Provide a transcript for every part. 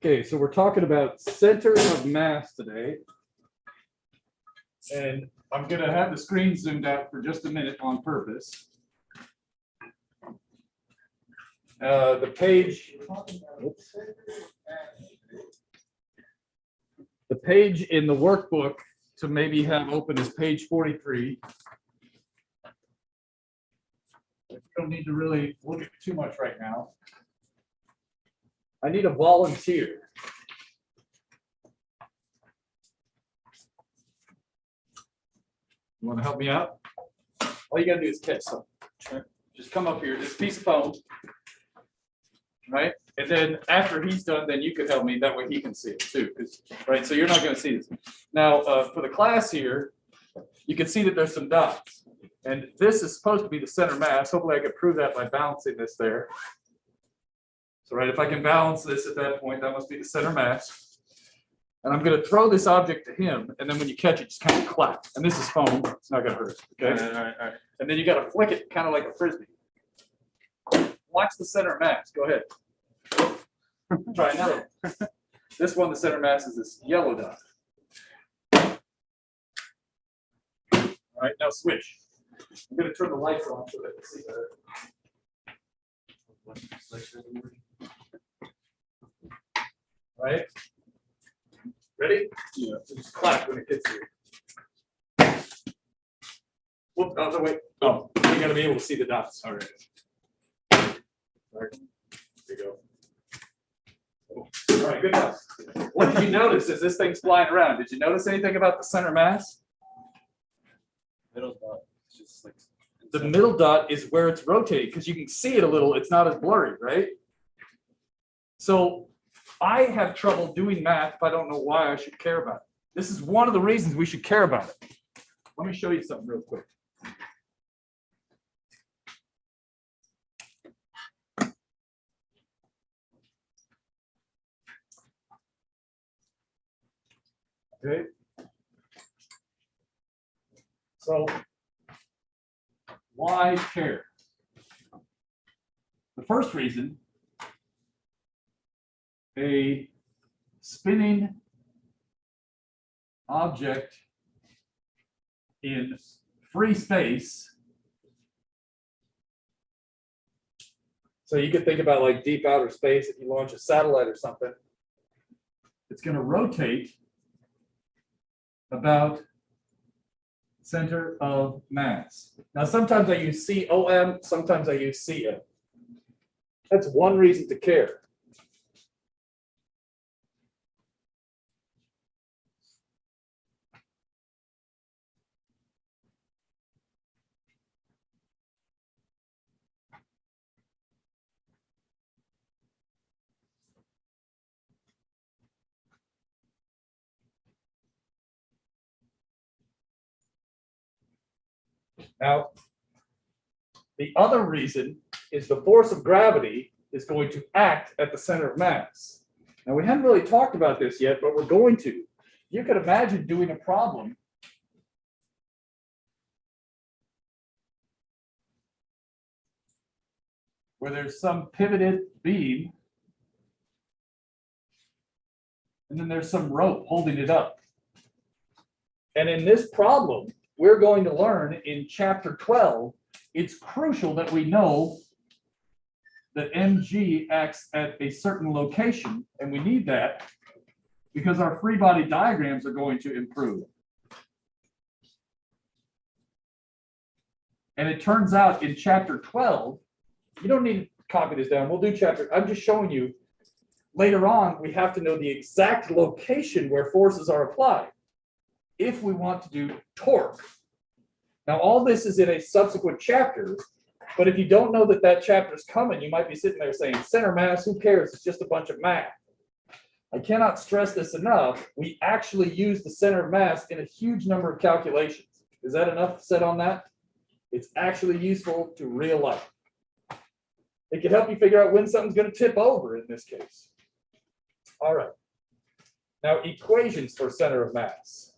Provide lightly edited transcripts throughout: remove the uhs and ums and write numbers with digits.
Okay, so we're talking about center of mass today. And I'm going to have the screen zoomed out for just a minute on purpose. The page, oops. The page in the workbook to maybe have open is page 43. You don't need to really look at too much right now. I need a volunteer. You want to help me out? All you gotta do is catch something. Just come up here, this piece of foam. Right? And then after he's done, then you could help me. That way he can see it too. Right? So you're not going to see this. Now, for the class here, you can see that there's some dots. And this is supposed to be the center mass. Hopefully I can prove that by balancing this there. So, right, if I can balance this at that point, that must be the center mass. And I'm going to throw this object to him. And then when you catch it, just kind of clap. And this is foam. It's not going to hurt. Okay? All right. And then you got to flick it kind of like a frisbee. Watch the center mass. Go ahead. Try now. This one, the center mass is this yellow dot. All right, now switch. I'm going to turn the lights on so that you see better. All right. Ready? Yeah. So just clap when it gets here. Whoop, no, wait. Oh, you got to be able to see the dots. All right. All right. There you go. All right, good enough. What did you notice as this thing's flying around? Did you notice anything about the center mass? Middle dot. It's just like the middle dot is where it's rotating because you can see it a little. It's not as blurry, right? So I have trouble doing math if I don't know why I should care about it. This is one of the reasons we should care about it. Let me show you something real quick. Okay. So why care? The first reason, a spinning object in free space. So you could think about like deep outer space if you launch a satellite or something. It's going to rotate about center of mass. Now, sometimes I use COM, sometimes I use CM. That's one reason to care. Now, the other reason is the force of gravity is going to act at the center of mass. Now, we haven't really talked about this yet, but we're going to. You could imagine doing a problem where there's some pivoted beam and then there's some rope holding it up. And in this problem, we're going to learn in chapter 12, it's crucial that we know that mg acts at a certain location, and we need that because our free body diagrams are going to improve. And it turns out in chapter 12, you don't need to copy this down. We'll do chapter, I'm just showing you later on, we have to know the exact location where forces are applied if we want to do torque. Now, all this is in a subsequent chapter, but if you don't know that that chapter is coming, you might be sitting there saying, center mass, who cares? It's just a bunch of math. I cannot stress this enough. We actually use the center of mass in a huge number of calculations. Is that enough said on that? It's actually useful to real life. It can help you figure out when something's going to tip over in this case. All right. Now, equations for center of mass.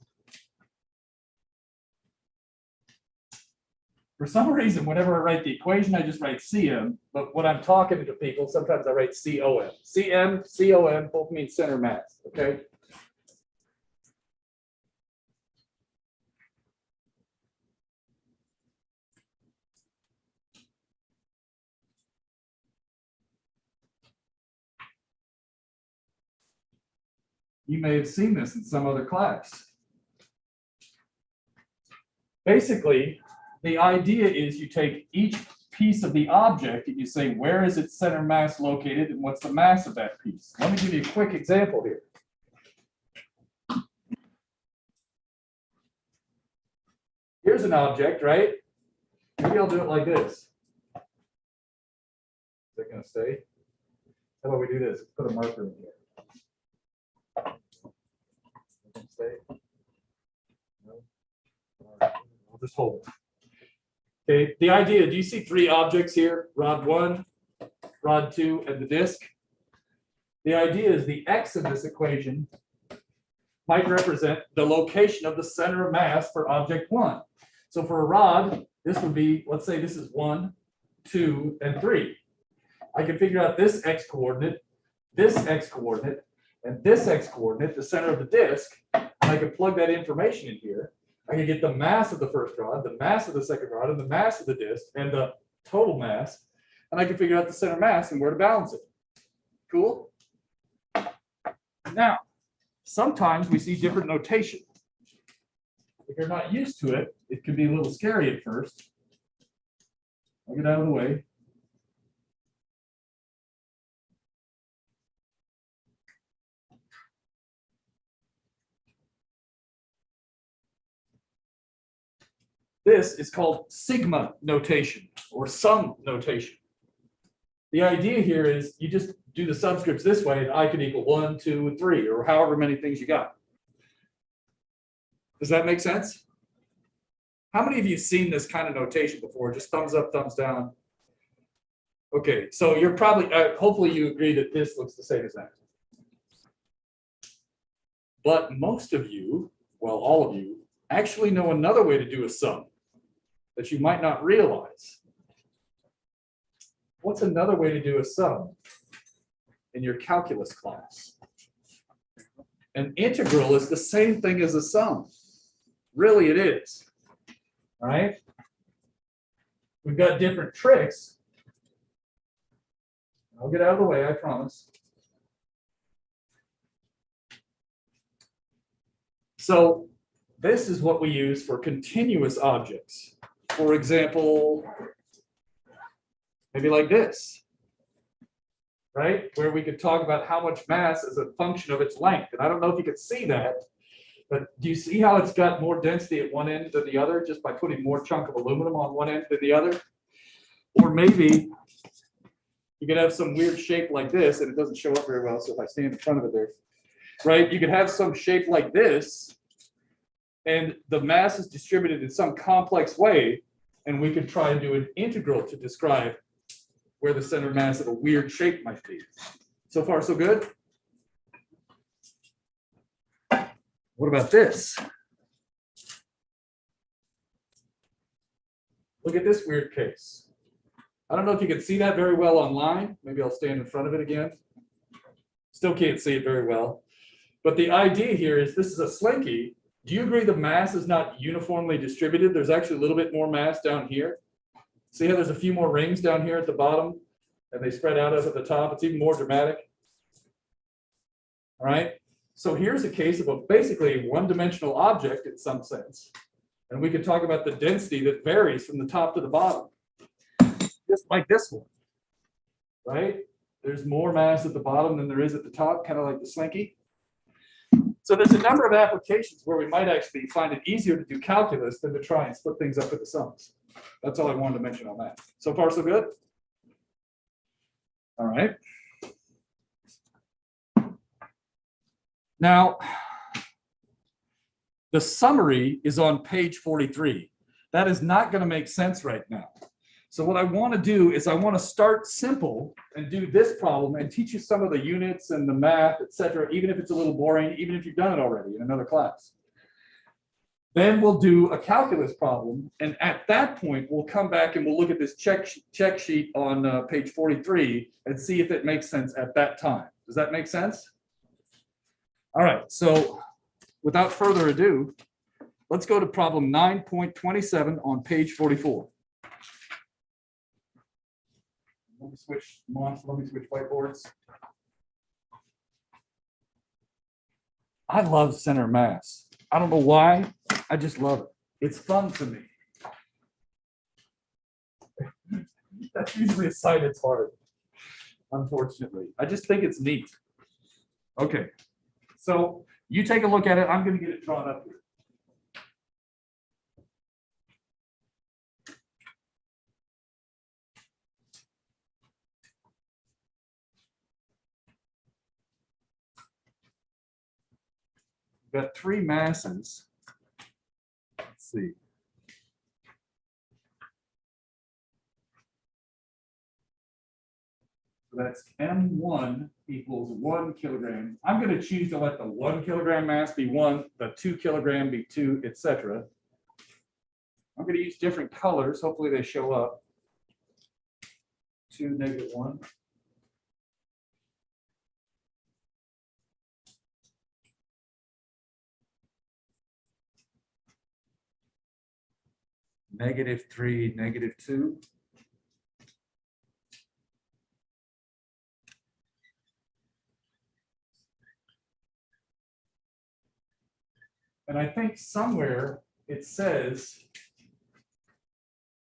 For some reason, whenever I write the equation, I just write CM, but when I'm talking to people, sometimes I write COM. CM, COM, both mean center mass, okay? You may have seen this in some other class. Basically, the idea is you take each piece of the object and you say, where is its center mass located and what's the mass of that piece? Let me give you a quick example here. Here's an object, right? Maybe I'll do it like this. Is that going to stay? How about we do this? Let's put a marker in here. Stay? No? All right. I'll just hold it. Okay, the idea, do you see three objects here? Rod 1, rod 2, and the disk? The idea is the x in this equation might represent the location of the center of mass for object 1. So for a rod, this would be, let's say this is 1, 2, and 3. I can figure out this x coordinate, this x coordinate, and this x coordinate, the center of the disk, and I can plug that information in here. I can get the mass of the first rod, the mass of the second rod, and the mass of the disk, and the total mass, and I can figure out the center mass and where to balance it. Cool? Now, sometimes we see different notation. If you're not used to it, it can be a little scary at first. I'll get out of the way. This is called sigma notation or sum notation. The idea here is you just do the subscripts this way, and I could equal 1, 2, and 3, or however many things you got. Does that make sense? How many of you have seen this kind of notation before? Just thumbs up, thumbs down. Okay, so you're probably, hopefully you agree that this looks the same as that. But most of you, well, all of you, actually know another way to do a sum that you might not realize. What's another way to do a sum in your calculus class? An integral is the same thing as a sum. Really, it is. All right? We've got different tricks. I'll get out of the way, I promise. So this is what we use for continuous objects. For example, maybe like this, right? Where we could talk about how much mass is a function of its length. And I don't know if you could see that, but do you see how it's got more density at one end than the other just by putting more chunk of aluminum on one end than the other? Or maybe you could have some weird shape like this, and it doesn't show up very well, so if I stand in front of it there, right? You could have some shape like this, and the mass is distributed in some complex way, and we could try and do an integral to describe where the center mass of a weird shape might be. So far, so good? What about this? Look at this weird case. I don't know if you can see that very well online. Maybe I'll stand in front of it again. Still can't see it very well. But the idea here is this is a slinky. Do you agree the mass is not uniformly distributed? There's actually a little bit more mass down here. See how there's a few more rings down here at the bottom and they spread out up at the top? It's even more dramatic. All right. So here's a case of a basically one-dimensional object in some sense. And we could talk about the density that varies from the top to the bottom. Just like this one, right? There's more mass at the bottom than there is at the top, kind of like the slinky. So there's a number of applications where we might actually find it easier to do calculus than to try and split things up into sums. That's all I wanted to mention on that. So far, so good? All right. Now, the summary is on page 43. That is not going to make sense right now. So what I want to do is I want to start simple and do this problem and teach you some of the units and the math, etc., even if it's a little boring, even if you've done it already in another class. Then we'll do a calculus problem, and at that point, we'll come back and we'll look at this check sheet on page 43 and see if it makes sense at that time. Does that make sense? All right, so without further ado, let's go to problem 9.27 on page 44. Let me switch whiteboards. I love center mass. I don't know why. I just love it. It's fun to me. That's usually a sign it's hard, unfortunately. I just think it's neat. Okay, so you take a look at it. I'm going to get it drawn up here. We've got three masses. Let's see. So that's M1 equals 1 kilogram. I'm going to choose to let the 1 kilogram mass be 1, the 2 kilogram be 2, etc. I'm going to use different colors. Hopefully they show up. 2, -1. -3, -2. And I think somewhere it says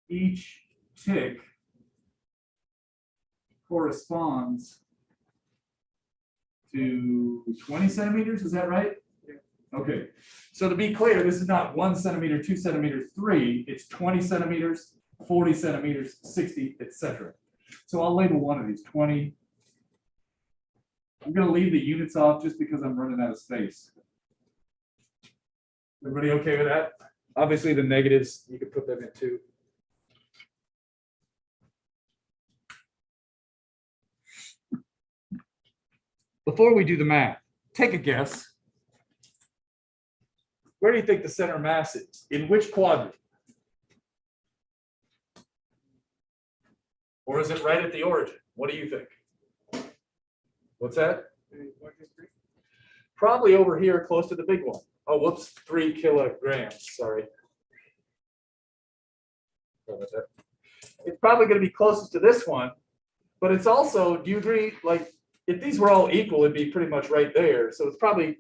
each tick corresponds to 20 centimeters. Is that right? Okay. So to be clear, this is not 1 centimeter, 2 centimeters, 3. It's 20 centimeters, 40 centimeters, 60, etc. So I'll label one of these 20. I'm going to leave the units off just because I'm running out of space. Everybody okay with that? Obviously, the negatives, you can put them in too. Before we do the math, take a guess. Where do you think the center mass is? In which quadrant? Or is it right at the origin? What do you think? What's that? Probably over here, close to the big one. Oh, whoops, 3 kilograms, sorry. It's probably going to be closest to this one, but it's also, do you agree, like, if these were all equal, it'd be pretty much right there. So it's probably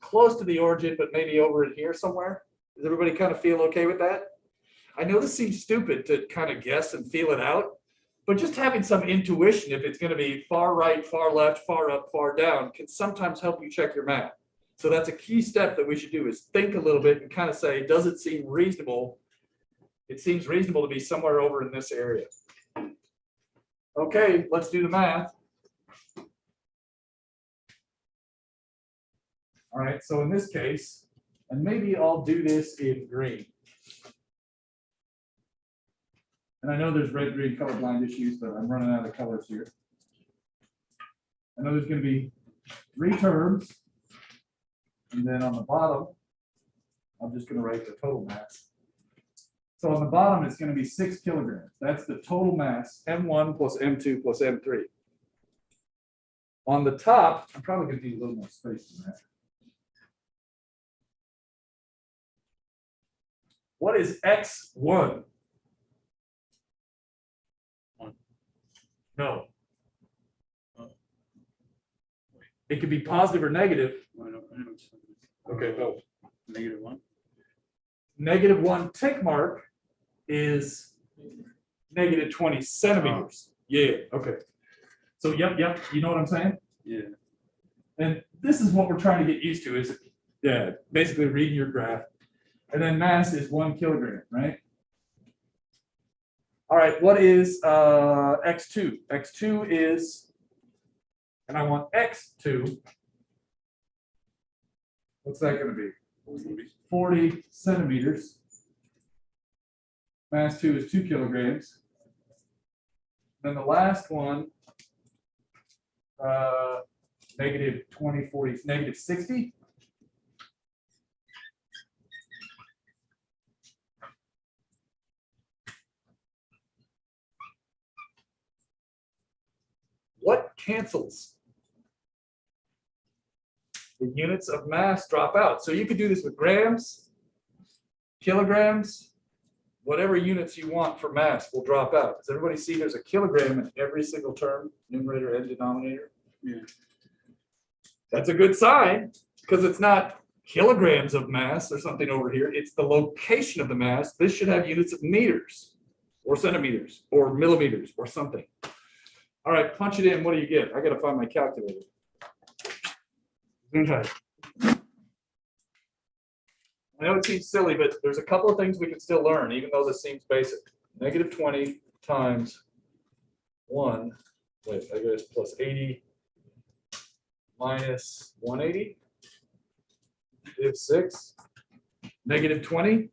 close to the origin, but maybe over in here somewhere. Does everybody kind of feel okay with that? I know this seems stupid to kind of guess and feel it out, but just having some intuition, if it's going to be far right, far left, far up, far down, can sometimes help you check your math. So that's a key step that we should do, is think a little bit and kind of say, does it seem reasonable? It seems reasonable to be somewhere over in this area. Okay, let's do the math. All right, so in this case, and maybe I'll do this in green. And I know there's red-green colorblind issues, but I'm running out of colors here. I know there's going to be 3 terms. And then on the bottom, I'm just going to write the total mass. So on the bottom, it's going to be 6 kilograms. That's the total mass, M1 plus M2 plus M3. On the top, I'm probably going to need a little more space than that. What is X1? No. It could be positive or negative. Okay, no. -1. -1 tick mark is -20 centimeters. Yeah, okay. So yep, you know what I'm saying? Yeah. And this is what we're trying to get used to, is basically reading your graph. And then mass is 1 kilogram, right? All right, what is X2? X2 is, and I want X2. What's that going to be? 40 centimeters. Mass 2 is 2 kilograms. Then the last one, -20, 40, -60. cancels. The units of mass drop out. So you could do this with grams, kilograms, whatever units you want for mass will drop out. Does everybody see there's a kilogram in every single term, numerator and denominator? Yeah. That's a good sign because it's not kilograms of mass or something over here. It's the location of the mass. This should have units of meters or centimeters or millimeters or something. All right, punch it in. What do you get? I got to find my calculator. Okay. I know it seems silly, but there's a couple of things we can still learn, even though this seems basic. Negative 20 times 1, wait, I guess plus 80 minus 180 is 6. Negative 20.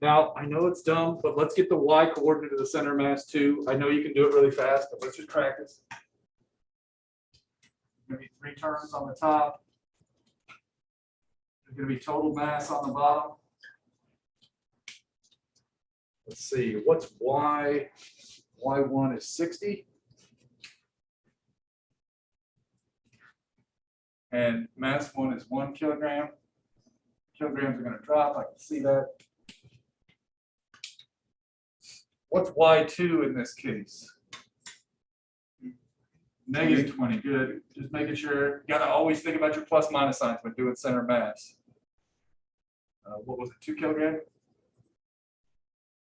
Now, I know it's dumb, but let's get the y coordinate of the center mass too. I know you can do it really fast, but let's just practice. There's going to be 3 terms on the top. There's going to be total mass on the bottom. Let's see, what's y? Y1 is 60. And mass 1 is 1 kilogram. Kilograms are going to drop, I can see that. What's y2 in this case? Negative 20, good. Just making sure, you gotta always think about your plus minus signs when doing center mass. What was it, 2 kilogram?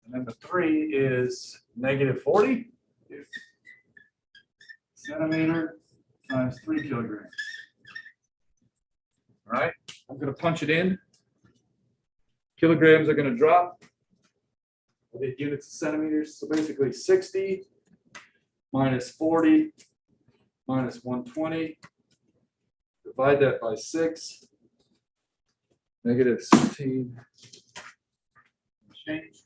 And then the 3 is negative 40 centimeter times 3 kilograms. All right, I'm gonna punch it in. Kilograms are gonna drop. I did units of centimeters, so basically 60 minus 40 minus 120. Divide that by 6. Negative 16. Change.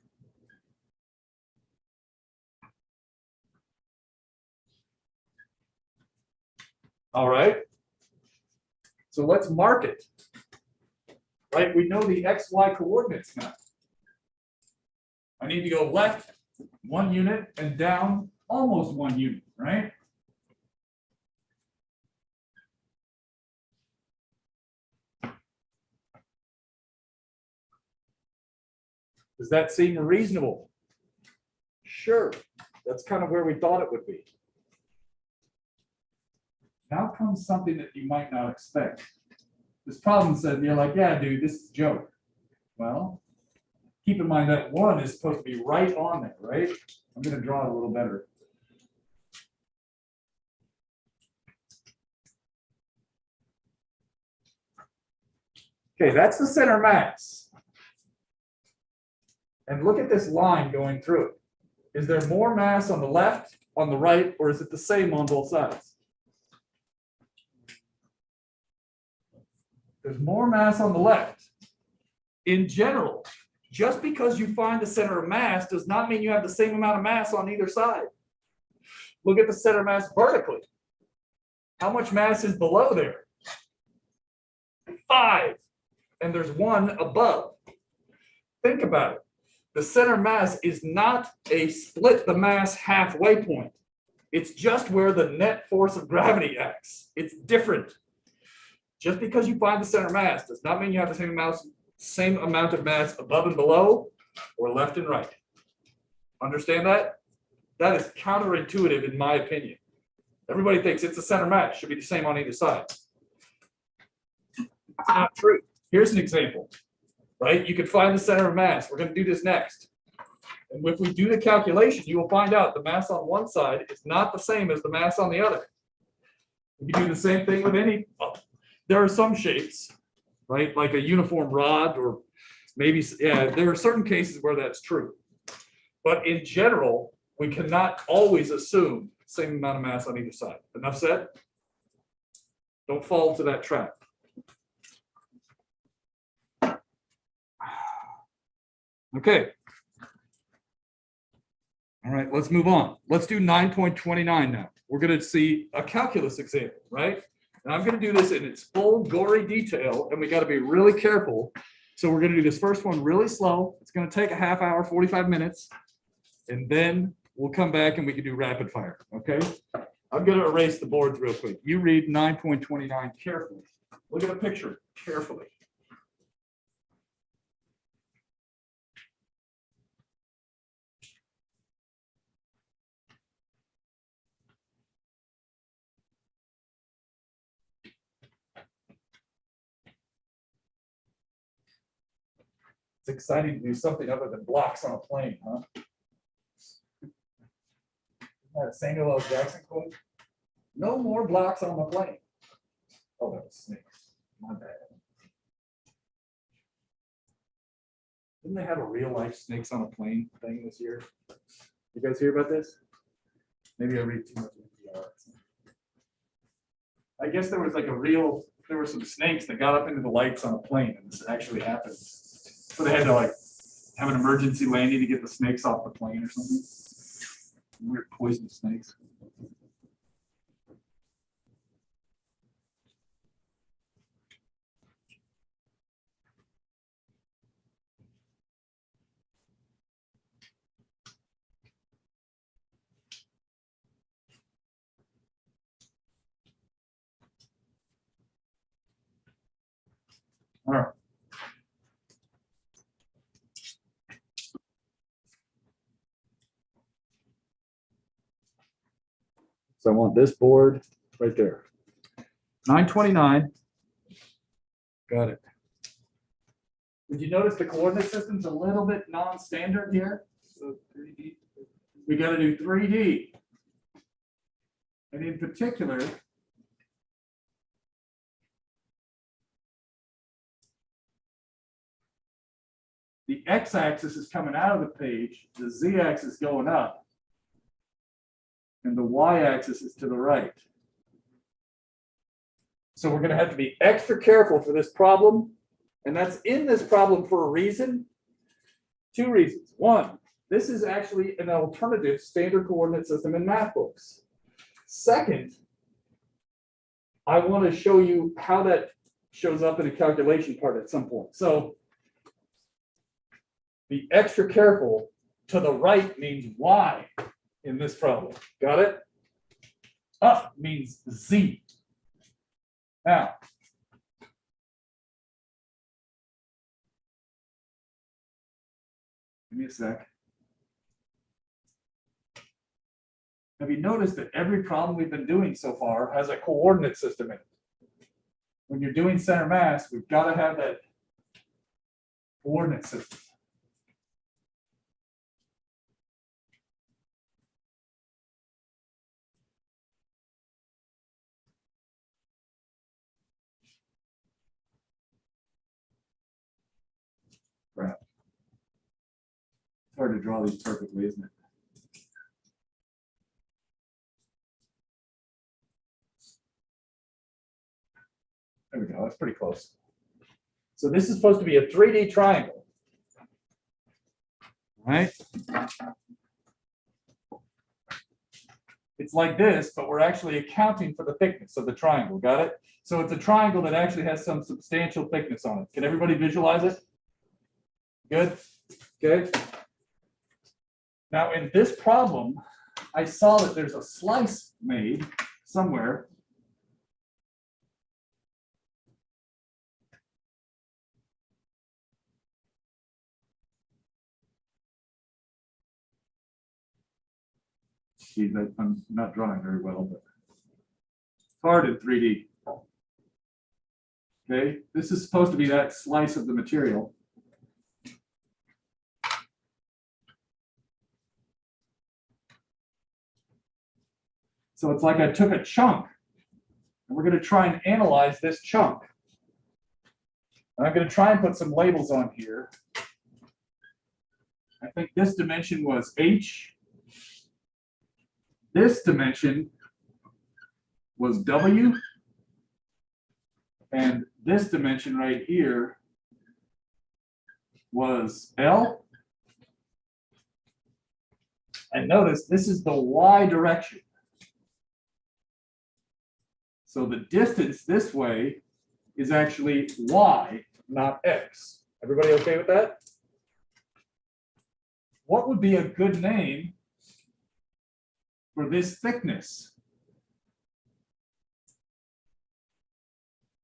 All right. So let's mark it. Right? We know the XY coordinates now. I need to go left 1 unit and down almost 1 unit, right? Does that seem reasonable? Sure. That's kind of where we thought it would be. Now comes something that you might not expect. This problem said, you're like, yeah, dude, this is a joke. Well, keep in mind that 1 is supposed to be right on there, right? I'm going to draw it a little better. Okay, that's the center mass. And look at this line going through it. Is there more mass on the left, on the right, or is it the same on both sides? There's more mass on the left. In general, just because you find the center of mass does not mean you have the same amount of mass on either side. Look at the center mass vertically. How much mass is below there? 5. And there's 1 above. Think about it. The center mass is not a split the mass halfway point. It's just where the net force of gravity acts. It's different. Just because you find the center mass does not mean you have the same amount of mass above and below or left and right. Understand that? That is counterintuitive in my opinion. Everybody thinks it's the center mass, should be the same on either side. It's not true. Here's an example, right? You can find the center of mass. We're going to do this next. And if we do the calculation, you will find out the mass on one side is not the same as the mass on the other. We can do the same thing with any, there are some shapes, right? Like a uniform rod or maybe, yeah, there are certain cases where that's true. But in general, we cannot always assume the same amount of mass on either side. Enough said? Don't fall into that trap. Okay. All right, let's move on. Let's do 9.29 now. We're going to see a calculus example, right? And I'm gonna do this in its full gory detail, and we gotta be really careful. So we're gonna do this first one really slow. It's gonna take a half hour, 45 minutes. And then we'll come back and we can do rapid fire, okay? I'm gonna erase the boards real quick. You read 9.29 carefully. Look at the picture carefully. It's exciting to do something other than blocks on a plane, huh? Isn't that a Samuel L. Jackson quote? No more blocks on the plane. Oh, that was snakes. My bad. Didn't they have a real life snakes on a plane thing this year? You guys hear about this? Maybe I read too much NPR. I guess there was like there were some snakes that got up into the lights on a plane, and this actually happened. So they had to like have an emergency landing to get the snakes off the plane or something. Weird poisonous snakes. All right. So I want this board right there. 929. Got it. Did you notice the coordinate system's a little bit non-standard here? So 3D. We got to do 3D. And in particular, the x-axis is coming out of the page, the z-axis going up, and the y-axis is to the right. So we're going to have to be extra careful for this problem, and that's in this problem for a reason. Two reasons. One, this is actually an alternative standard coordinate system in math books. Second, I want to show you how that shows up in a calculation part at some point. So be extra careful. To the right means y in this problem. Got it? Up means z. Now, give me a sec. Have you noticed that every problem we've been doing so far has a coordinate system in it? When you're doing center mass, we've got to have that coordinate system. Crap. It's hard to draw these perfectly, isn't it? There we go. That's pretty close. So this is supposed to be a 3D triangle. Right? It's like this, but we're actually accounting for the thickness of the triangle. Got it? So it's a triangle that actually has some substantial thickness on it. Can everybody visualize it? Good? Okay. Now in this problem, I saw that there's a slice made somewhere. Geez, I'm not drawing very well, but it's hard in 3D. Okay, this is supposed to be that slice of the material. So it's like I took a chunk, and we're going to try and analyze this chunk. And I'm going to try and put some labels on here. I think this dimension was h. This dimension was w. And this dimension right here was L. And notice this is the y direction. So the distance this way is actually y, not x. Everybody okay with that? What would be a good name for this thickness?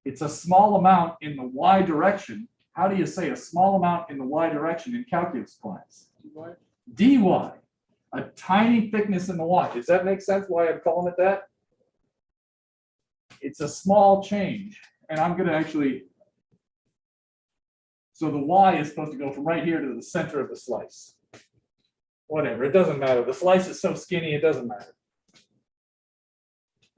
It's a small amount in the y direction. How do you say a small amount in the y direction in calculus class? dy. A tiny thickness in the y. Does that make sense why I'm calling it that? It's a small change. And I'm going to actually, so the y is supposed to go from right here to the center of the slice. Whatever, it doesn't matter. The slice is so skinny, it doesn't matter.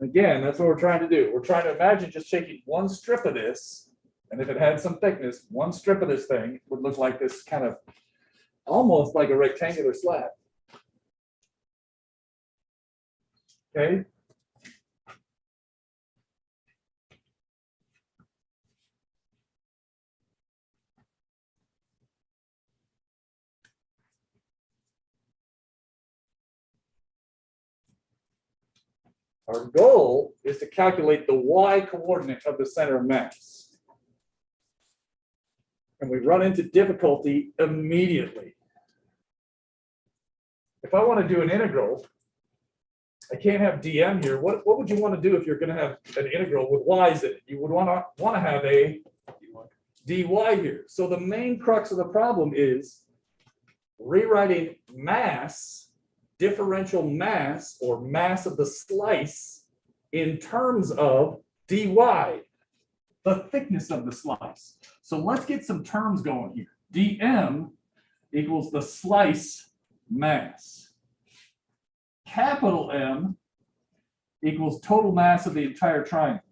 Again, that's what we're trying to do. We're trying to imagine just taking one strip of this, and if it had some thickness, one strip of this thing would look like this kind of, almost like a rectangular slab. Okay? Our goal is to calculate the y coordinate of the center of mass. And we run into difficulty immediately. If I want to do an integral, I can't have dm here. What would you want to do if you're going to have an integral with y's in it? You would want to have a dy here. So the main crux of the problem is rewriting mass, differential mass, or mass of the slice in terms of dy, the thickness of the slice. So let's get some terms going here. dm equals the slice mass. Capital M equals total mass of the entire triangle.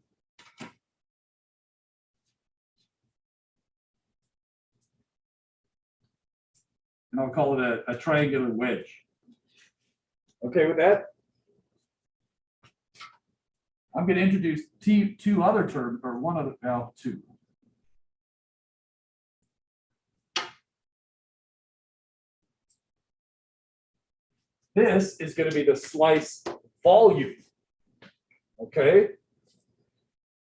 And I'll call it a triangular wedge. Okay with that? I'm going to introduce two other terms, or one other, well, two. This is going to be the slice volume. Okay?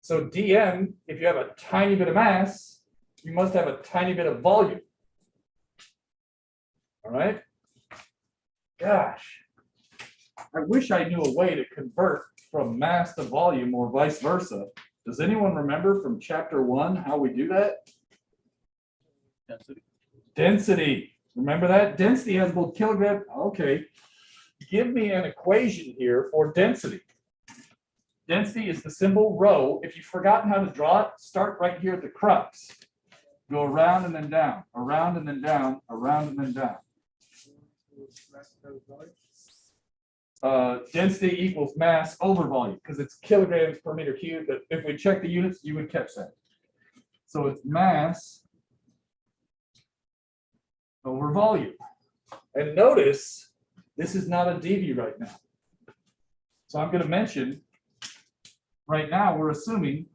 So dm, if you have a tiny bit of mass, you must have a tiny bit of volume. All right? Gosh. I wish I knew a way to convert from mass to volume or vice versa. Does anyone remember from chapter 1 how we do that? Density. Density. Remember that? Density has both kilogram. Okay. Give me an equation here for density. Density is the symbol rho. If you've forgotten how to draw it, start right here at the crux. Go around and then down, around and then down, around and then down. Density equals mass over volume because it's kilograms per meter cubed. But if we check the units, you would catch that. So it's mass over volume. And notice this is not a dV right now. So I'm going to mention right now we're assuming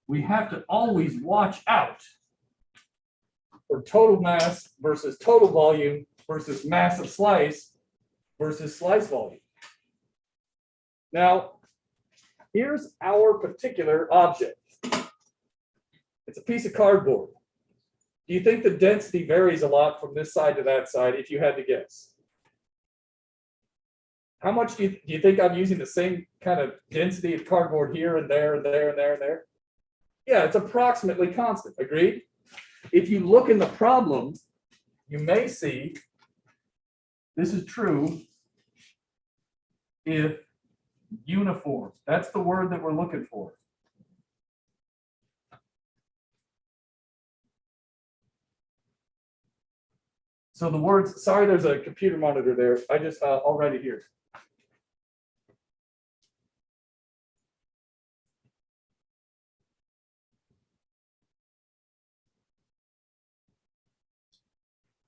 we have to always watch out for total mass versus total volume versus mass of slice versus slice volume. Now, here's our particular object. It's a piece of cardboard. Do you think the density varies a lot from this side to that side if you had to guess? How much do you think I'm using the same kind of density of cardboard here and there and there and there and there? Yeah, it's approximately constant. Agreed? If you look in the problem, you may see this is true if uniform. That's the word that we're looking for. So the words, sorry, there's a computer monitor there. I just, I'll write it here.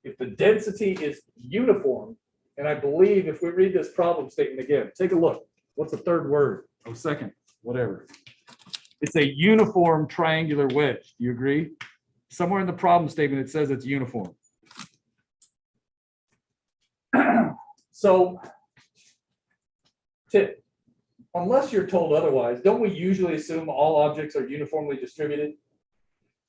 If the density is uniform, and I believe if we read this problem statement again, take a look. What's the third word? Oh, second, whatever. It's a uniform triangular wedge. Do you agree? Somewhere in the problem statement, it says it's uniform. So, unless you're told otherwise, don't we usually assume all objects are uniformly distributed?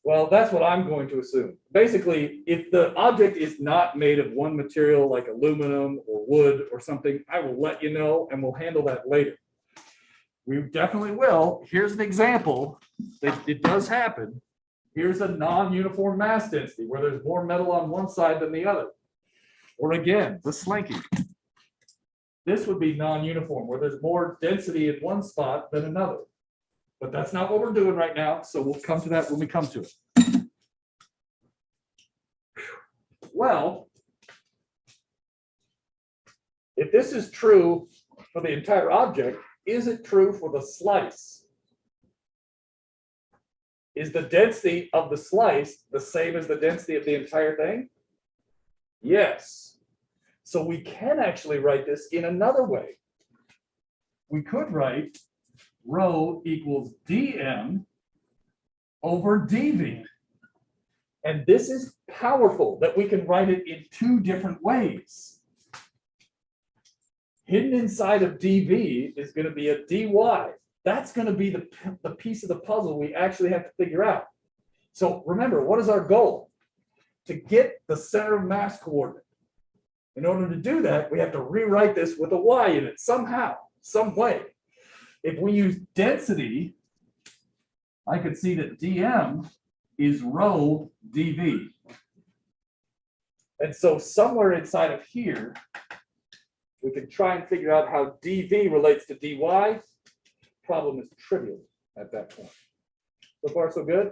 Well, that's what I'm going to assume. Basically, if the object is not made of one material like aluminum or wood or something, I will let you know and we'll handle that later. We definitely will. Here's an example that it does happen. Here's a non-uniform mass density where there's more metal on one side than the other. Or again, the slinky. This would be non-uniform where there's more density in one spot than another. But that's not what we're doing right now, so we'll come to that when we come to it. Well, if this is true for the entire object, is it true for the slice? Is the density of the slice the same as the density of the entire thing? Yes. So we can actually write this in another way. We could write rho equals dm over dv. And this is powerful that we can write it in two different ways. Hidden inside of dv is going to be a dy. That's going to be the piece of the puzzle we actually have to figure out. So remember, what is our goal? To get the center of mass coordinate. In order to do that, we have to rewrite this with a y in it somehow, some way. If we use density, I could see that dm is rho dv. And so somewhere inside of here, we can try and figure out how dv relates to dy. Problem is trivial at that point. So far, so good?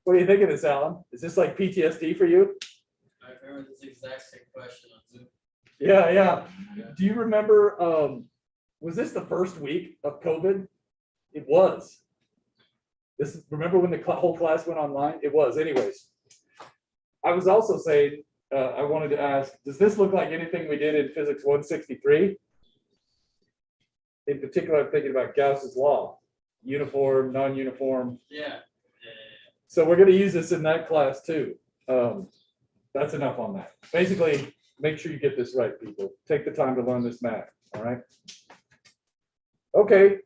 What do you think of this, Alan? Is this like PTSD for you? I remember this exact same question on Zoom. Yeah. Yeah. Do you remember, was this the first week of COVID? It was. Remember when the whole class went online? It was. Anyways, I was also saying, I wanted to ask, does this look like anything we did in Physics 163? In particular, I'm thinking about Gauss's law, uniform, non-uniform. Yeah. So we're going to use this in that class too. That's enough on that. Basically, make sure you get this right, people. Take the time to learn this math, all right? Okay.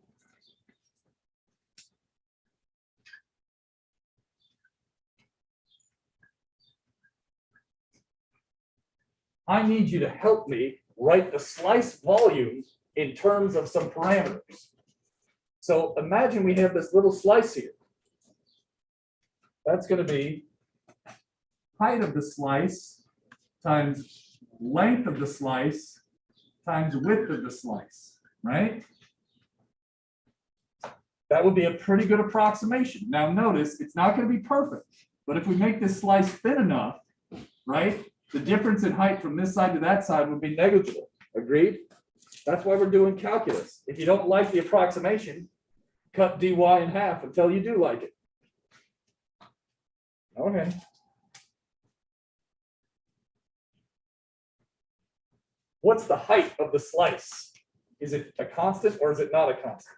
I need you to help me write the slice volume in terms of some parameters. So imagine we have this little slice here. That's going to be height of the slice times length of the slice times width of the slice, right? That would be a pretty good approximation. Now notice, it's not going to be perfect, but if we make this slice thin enough, right, the difference in height from this side to that side would be negligible. Agreed? That's why we're doing calculus. If you don't like the approximation, cut dy in half until you do like it. Okay. What's the height of the slice? Is it a constant or is it not a constant?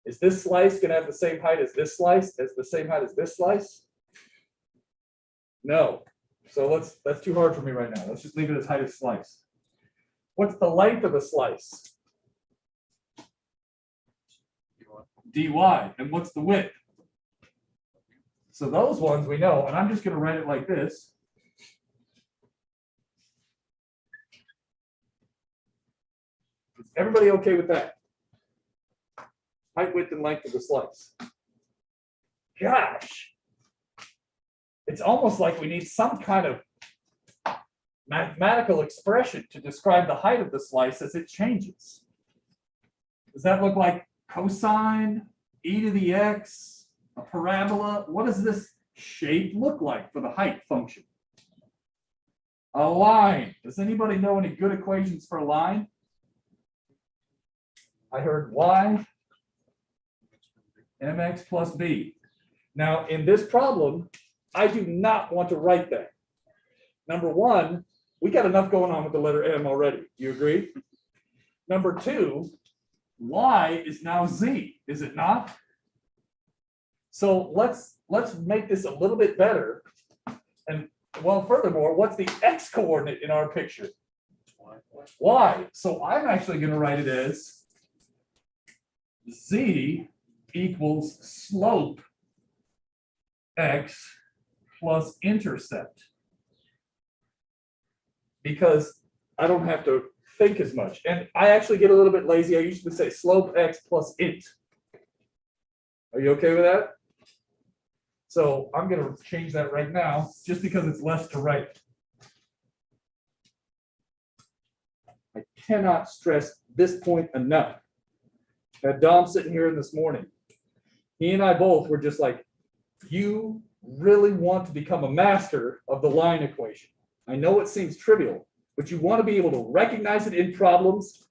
Is this slice going to have the same height as this slice, as the same height as this slice? No. So that's too hard for me right now. Let's just leave it as height of slice. What's the length of a slice? dy. And what's the width? So those ones we know, and I'm just going to write it like this. Is everybody okay with that? Height, width, and length of the slice. Gosh. It's almost like we need some kind of mathematical expression to describe the height of the slice as it changes. Does that look like cosine, e to the x, a parabola? What does this shape look like for the height function? A line. Does anybody know any good equations for a line? I heard y mx plus b. Now, in this problem, I do not want to write that. Number one, we got enough going on with the letter m already. You agree? Number two, y is now z, is it not? So let's make this a little bit better. And Well, furthermore, what's the X coordinate in our picture? Y. Y. So I'm actually gonna write it as Z equals slope X plus intercept. Because I don't have to think as much. And I actually get a little bit lazy. I usually say slope X plus int. Are you okay with that? So I'm gonna change that right now, just because it's less to write. I cannot stress this point enough. Had Dom sitting here this morning. He and I both were just like, you really want to become a master of the line equation. I know it seems trivial, but you want to be able to recognize it in problems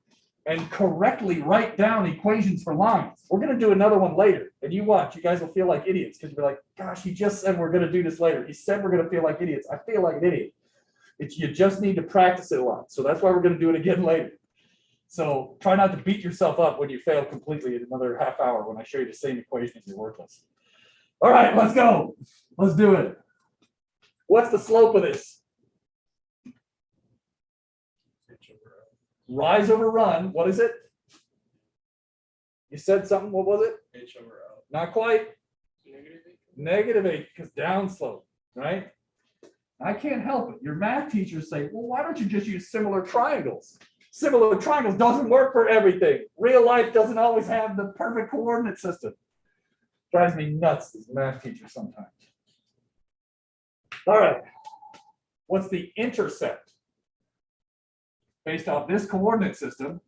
and correctly write down equations for lines. We're going to do another one later, and you watch, you guys will feel like idiots because you're like, gosh, he just said we're going to do this later. He said we're going to feel like idiots. I feel like an idiot. It's, you just need to practice it a lot. So that's why we're going to do it again later. So try not to beat yourself up when you fail completely in another half hour when I show you the same equation and you're worthless. All right, let's go. Let's do it. What's the slope of this? Rise over run. What is it? You said something. What was it? H over L. Not quite. Negative 8. -8 because down slope, right? I can't help it. Your math teachers say, well, why don't you just use similar triangles? Similar triangles doesn't work for everything. Real life doesn't always have the perfect coordinate system. Drives me nuts as a math teacher sometimes. All right. What's the intercept? Based off this coordinate system,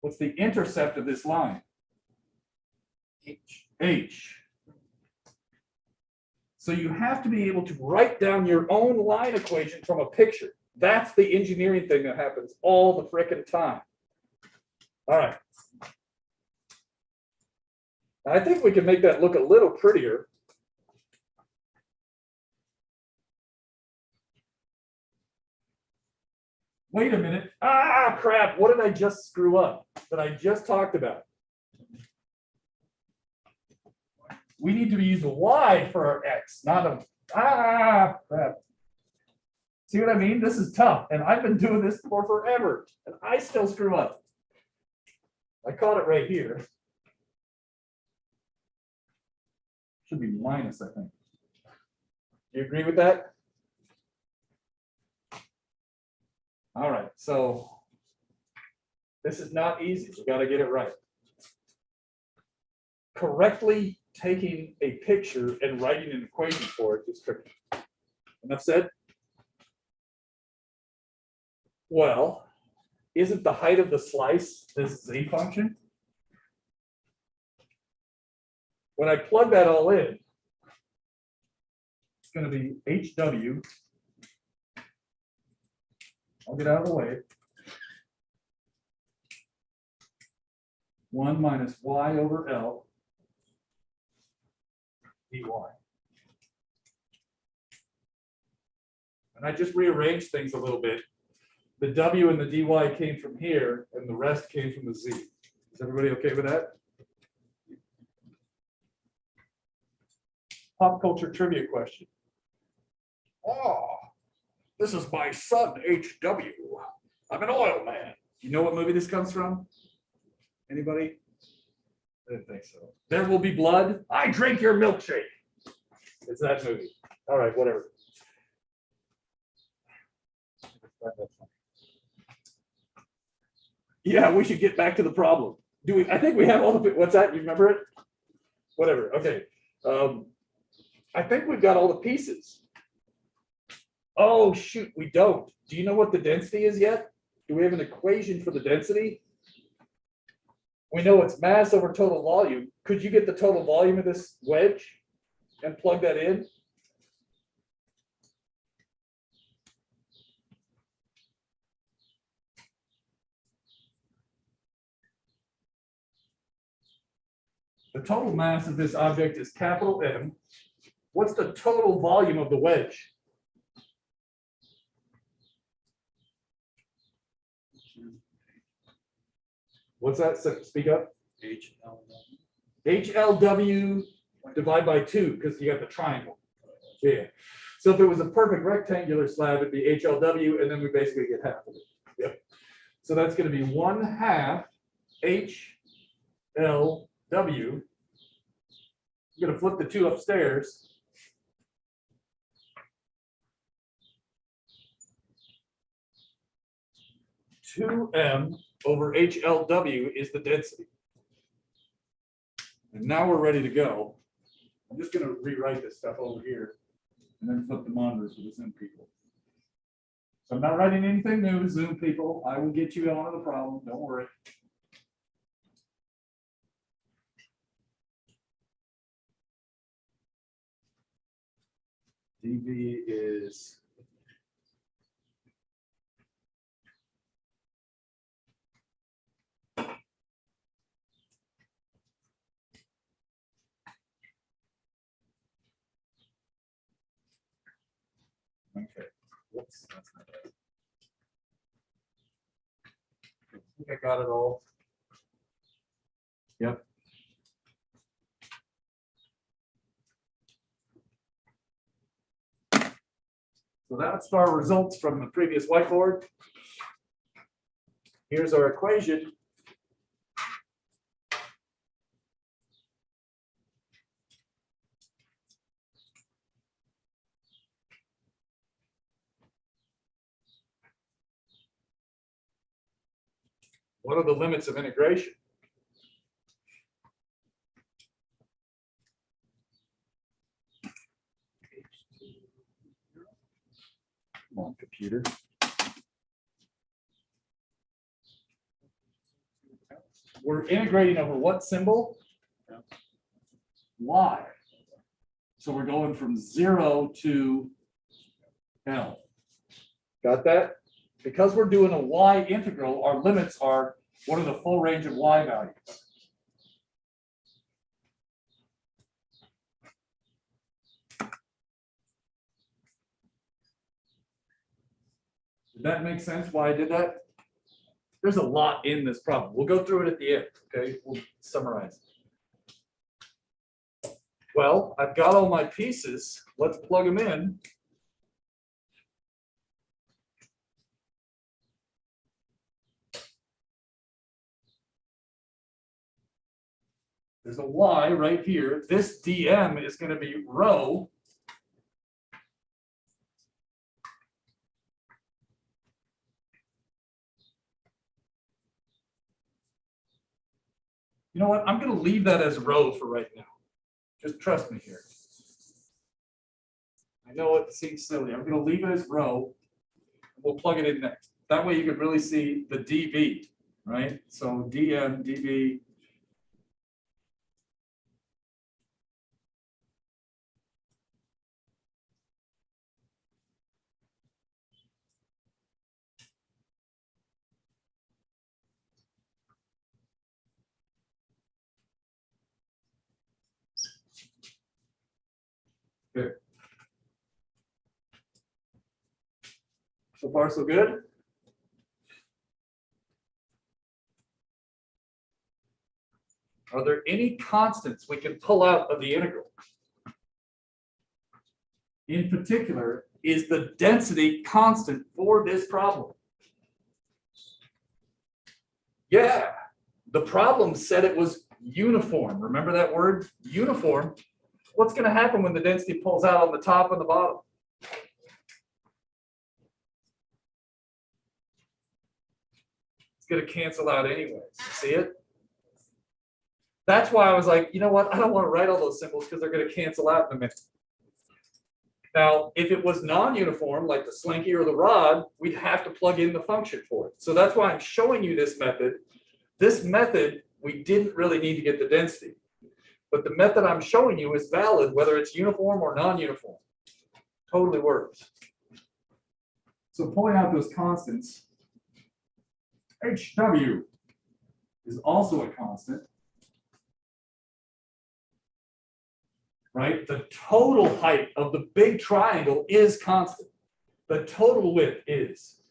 what's the intercept of this line? H. H. So you have to be able to write down your own line equation from a picture. That's the engineering thing that happens all the frickin' time. All right. I think we can make that look a little prettier. Wait a minute. Ah, crap. What did I just screw up that I just talked about? We need to use a Y for our X, not a, crap. See what I mean? This is tough. And I've been doing this for forever and I still screw up. I caught it right here. Should be minus, I think. Do you agree with that? All right, so this is not easy. We got to get it right. Correctly taking a picture and writing an equation for it is tricky. Enough said? Well, isn't the height of the slice this Z function? When I plug that all in, it's going to be HW. I'll get out of the way. 1 minus Y over L dy. And I just rearranged things a little bit. The W and the dy came from here, and the rest came from the Z. Is everybody okay with that? Pop culture trivia question. Oh, this is my son, HW. I'm an oil man. You know what movie this comes from? Anybody? I didn't think so. There Will Be Blood. I drink your milkshake. It's that movie. All right, whatever. Yeah, we should get back to the problem. Do we? I think we have all the. What's that? You remember it? Whatever. Okay. I think we've got all the pieces. Oh, shoot, we don't. Do you know what the density is yet? Do we have an equation for the density? We know it's mass over total volume. Could you get the total volume of this wedge and plug that in? The total mass of this object is capital M. What's the total volume of the wedge? What's that? Speak up. HL. HLW divided by 2 because you got the triangle. Yeah. So if it was a perfect rectangular slab, it'd be HLW, and then we basically get half of it. Yep. So that's gonna be 1/2 HLW. I'm gonna flip the 2 upstairs. Two M over HLW is the density. And now we're ready to go. I'm just gonna rewrite this stuff over here and then flip the monitors for the Zoom people. So I'm not writing anything new, Zoom people. I will get you onto the problem, don't worry. DV is okay. Whoops, that's not right. I think I got it all. Yep. So that's our results from the previous whiteboard. Here's our equation. What are the limits of integration? Come on, computer. We're integrating over what symbol? Y. So we're going from 0 to L. Got that? Because we're doing a Y integral, our limits are what are the full range of Y values? Did that make sense why I did that? There's a lot in this problem. We'll go through it at the end, okay? We'll summarize. Well, I've got all my pieces. Let's plug them in. There's a Y right here. This DM is going to be rho. You know what? I'm going to leave that as rho for right now. Just trust me here. I know it seems silly. I'm going to leave it as rho. We'll plug it in next. That way you can really see the dV, right? So dm, dV. Good. So far, so good. Are there any constants we can pull out of the integral? In particular, is the density constant for this problem? Yeah, the problem said it was uniform. Remember that word? Uniform. What's going to happen when the density pulls out on the top and the bottom? It's going to cancel out anyways. See it? That's why I was like, you know what? I don't want to write all those symbols because they're going to cancel out in a minute. Now, if it was non-uniform, like the slinky or the rod, we'd have to plug in the function for it. So that's why I'm showing you this method. This method, we didn't really need to get the density. But the method I'm showing you is valid, whether it's uniform or non-uniform. Totally works. So pulling out those constants, HW is also a constant. Right? The total height of the big triangle is constant. The total width is.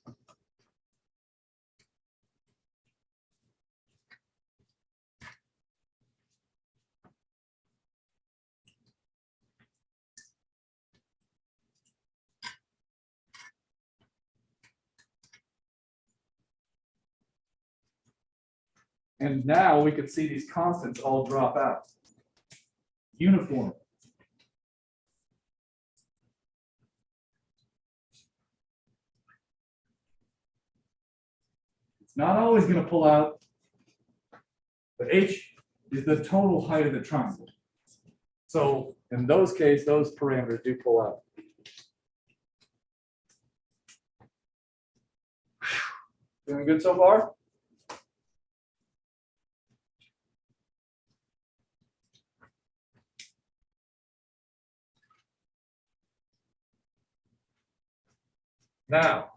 And now we can see these constants all drop out. Uniform. It's not always going to pull out, but h is the total height of the triangle. So in those cases, those parameters do pull out. Doing good so far? Now,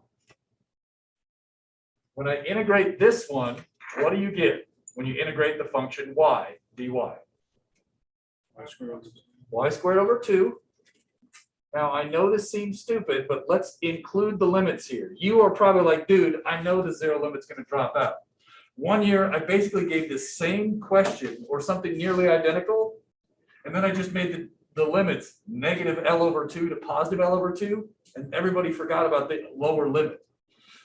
when I integrate this one, what do you get when you integrate the function y dy? Y squared over 2. Now, I know this seems stupid, but let's include the limits here. You are probably like, dude, I know the zero limit's going to drop out. One year, I basically gave the same question or something nearly identical, and then I just made the limits negative L over 2 to positive L over 2, and everybody forgot about the lower limit.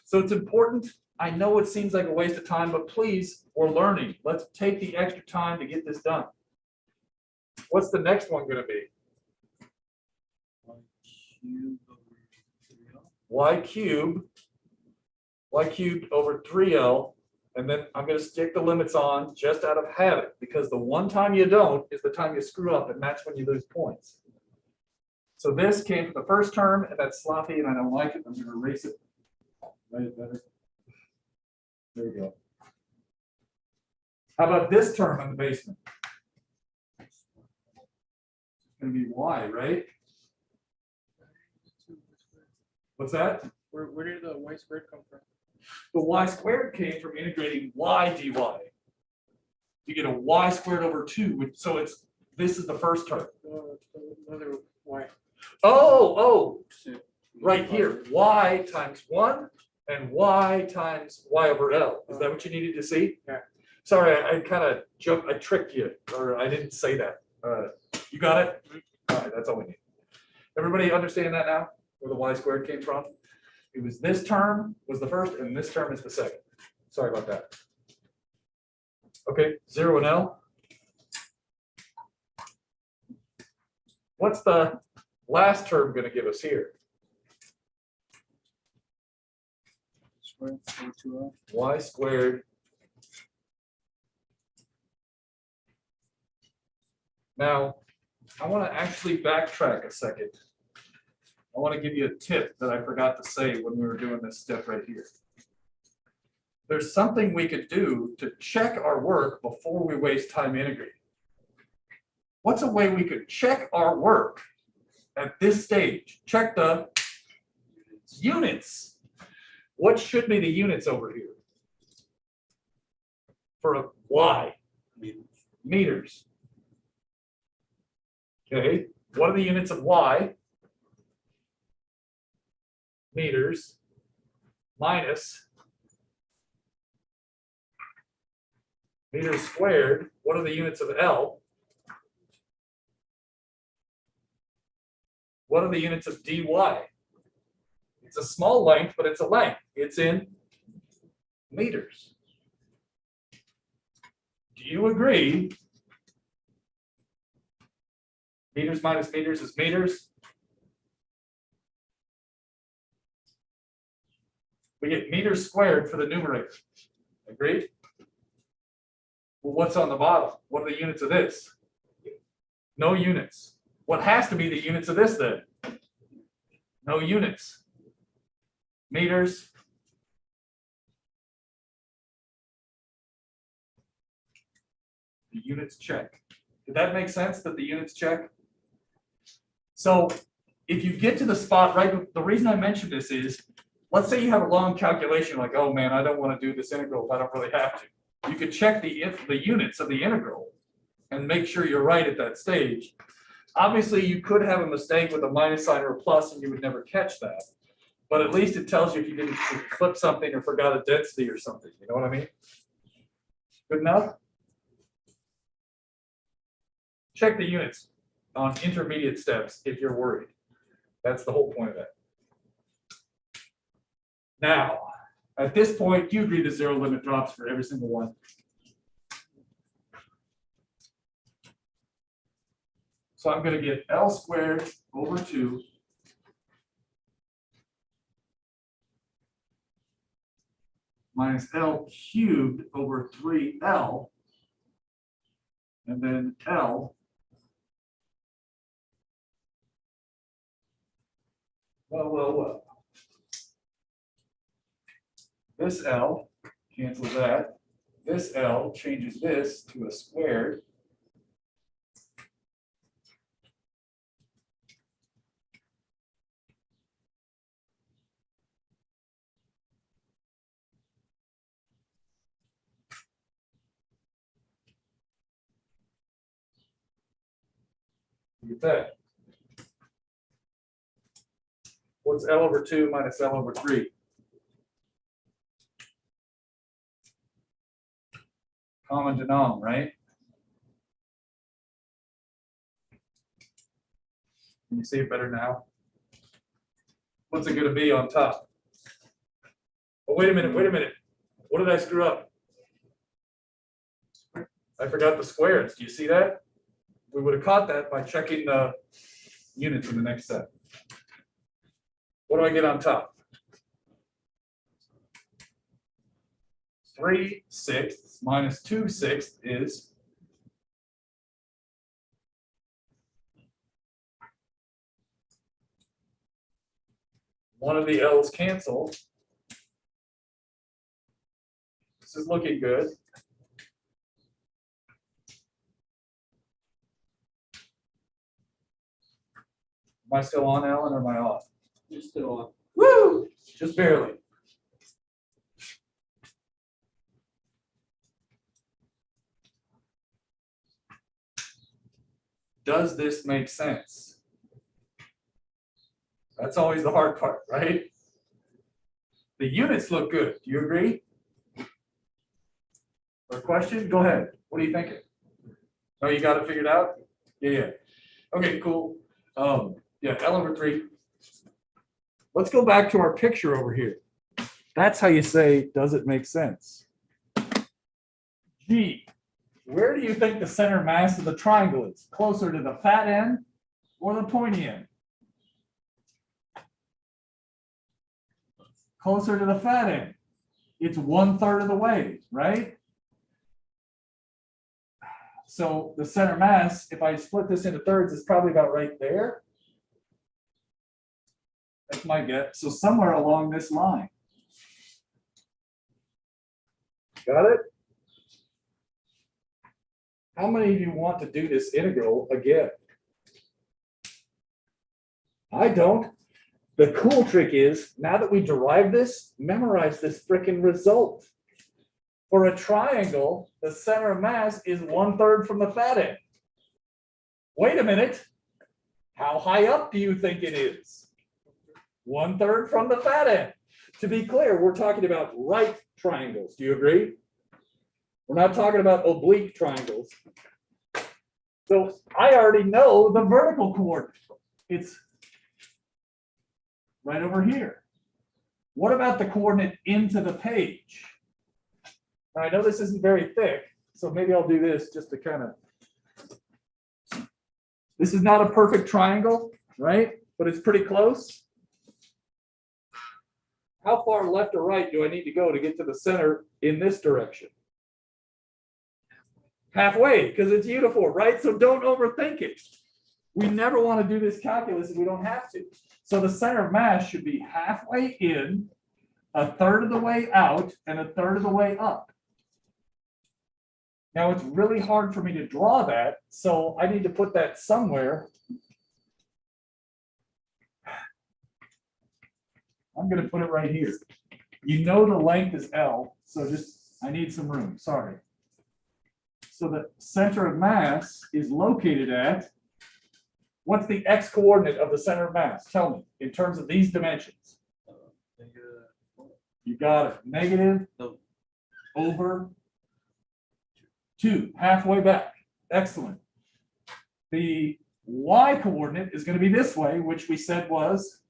So it's important. I know it seems like a waste of time, but please, we're learning. Let's take the extra time to get this done. What's the next one going to be? Y cubed over 3L, and then I'm going to stick the limits on just out of habit, because the one time you don't is the time you screw up, and that's when you lose points. So this came from the first term, and that's sloppy, and I don't like it. I'm going to erase it. Write it better. There we go. How about this term in the basement? It's going to be y, right? What's that? Where did the y squared come from? The y squared came from integrating y dy. You get a y squared over 2, so this is the first term. Another y. Oh, right here, y times 1 and y times y over L. Is that what you needed to see? Yeah. Sorry, I kind of jumped, I tricked you, or I didn't say that. You got it? All right, that's all we need. Everybody understand that now, where the y squared came from? It was this term was the first, and this term is the second. Sorry about that. Okay, 0 and L. What's the last term going to give us here? Y squared. Now, I want to actually backtrack a second. I want to give you a tip that I forgot to say when we were doing this step right here. There's something we could do to check our work before we waste time integrating. What's a way we could check our work at this stage? Check the units. What should be the units over here? For a y? Meters. Okay, what are the units of y? Meters minus meters squared. What are the units of L? What are the units of dy? It's a small length, but it's a length. It's in meters. Do you agree? Meters minus meters is meters. We get meters squared for the numerator. Agreed? Well, what's on the bottom? What are the units of this? No units. What has to be the units of this then? No units. Meters. The units check. Did that make sense that the units check? So if you get to the spot, right, the reason I mentioned this is, let's say you have a long calculation like, oh man, I don't want to do this integral if I don't really have to. You could check the units of the integral and make sure you're right at that stage. Obviously, you could have a mistake with a minus sign or a plus and you would never catch that. But at least it tells you if you didn't flip something or forgot a density or something. You know what I mean? Good enough? Check the units on intermediate steps if you're worried. That's the whole point of that. Now, at this point, you agree the zero limit drops for every single one. So I'm gonna get L squared over 2 minus L cubed over 3L, and then L. Well. This L cancels that. This L changes this to a squared. Look at that. What's L over 2 minus L over 3? Common denom, right? Can you see it better now? What's it gonna be on top? Oh, wait a minute. What did I screw up? I forgot the squares. Do you see that? We would have caught that by checking the units in the next set. What do I get on top? 3/6 minus 2/6 is one of the L's cancel. This is looking good. Am I still on, Alan, or am I off? You're still on. Woo! Just barely. Does this make sense? That's always the hard part, right? The units look good. Do you agree? Or question? Go ahead. What are you thinking? Oh, you got it figured out? Yeah. Okay, cool. Yeah, L over 3. Let's go back to our picture over here. That's how you say, does it make sense? G, where do you think the center mass of the triangle is? Closer to the fat end or the pointy end? Closer to the fat end. It's 1/3 of the way, right? So the center mass, if I split this into thirds, is probably about right there. That's my guess. So somewhere along this line. Got it? How many of you want to do this integral again? I don't. The cool trick is, now that we derive this, memorize this freaking result. For a triangle, the center of mass is 1/3 from the fat end. Wait a minute. How high up do you think it is? 1/3 from the fat end. To be clear, we're talking about right triangles. Do you agree? We're not talking about oblique triangles. So I already know the vertical coordinate. It's right over here. What about the coordinate into the page? Now, I know this isn't very thick, so maybe I'll do this just to kind of. This is not a perfect triangle, right? But it's pretty close. How far left or right do I need to go to get to the center in this direction? Halfway, because it's uniform, right? So don't overthink it. We never want to do this calculus if we don't have to. So the center of mass should be halfway in, 1/3 of the way out, and 1/3 of the way up. Now it's really hard for me to draw that, so I need to put that somewhere. I'm going to put it right here. You know the length is L, so I need some room, sorry. So the center of mass is located at, what's the x coordinate of the center of mass? Tell me, in terms of these dimensions. You got it, negative over 2, halfway back. Excellent. The y coordinate is going to be this way, which we said was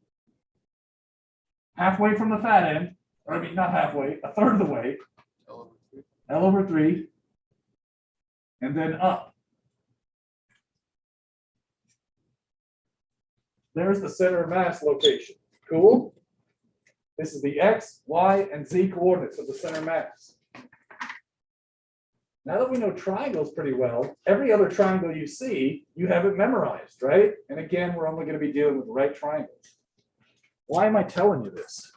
halfway from the fat end, or I mean, not halfway, 1/3 of the way, L over 3, and then up. There's the center of mass location. Cool? This is the X, Y, and Z coordinates of the center of mass. Now that we know triangles pretty well, every other triangle you see, you have it memorized, right? And again, we're only going to be dealing with right triangles. Why am I telling you this?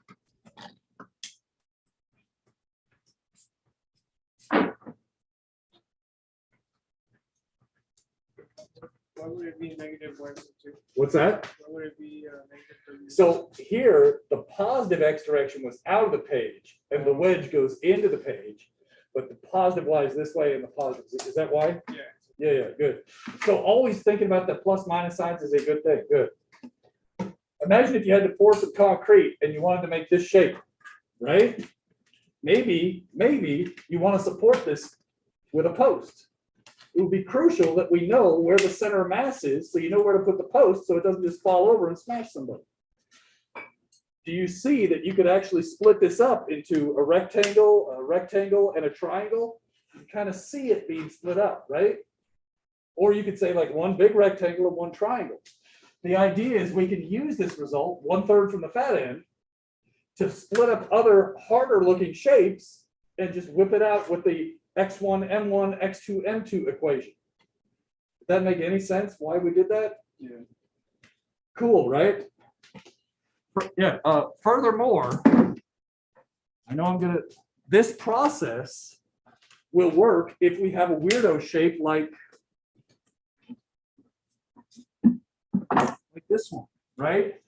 Why would it be negative y equals 2? What's that? Why would it be negative 30? So here, the positive X direction was out of the page, and the wedge goes into the page, but the positive Y is this way and the positive, is that why? Yeah. Yeah, good. So always thinking about the plus minus signs is a good thing, good. Imagine if you had to pour some concrete and you wanted to make this shape, right? Maybe you want to support this with a post. It would be crucial that we know where the center of mass is, so you know where to put the post, so it doesn't just fall over and smash somebody. Do you see that you could actually split this up into a rectangle, and a triangle? You kind of see it being split up, right? Or you could say like one big rectangle and one triangle. The idea is we can use this result, 1/3 from the fat end, to split up other harder looking shapes and just whip it out with the x1, m1, x2, m2 equation. Does that make any sense why we did that? Yeah. Cool, right? Yeah, furthermore, I know this process will work if we have a weirdo shape like this one, right?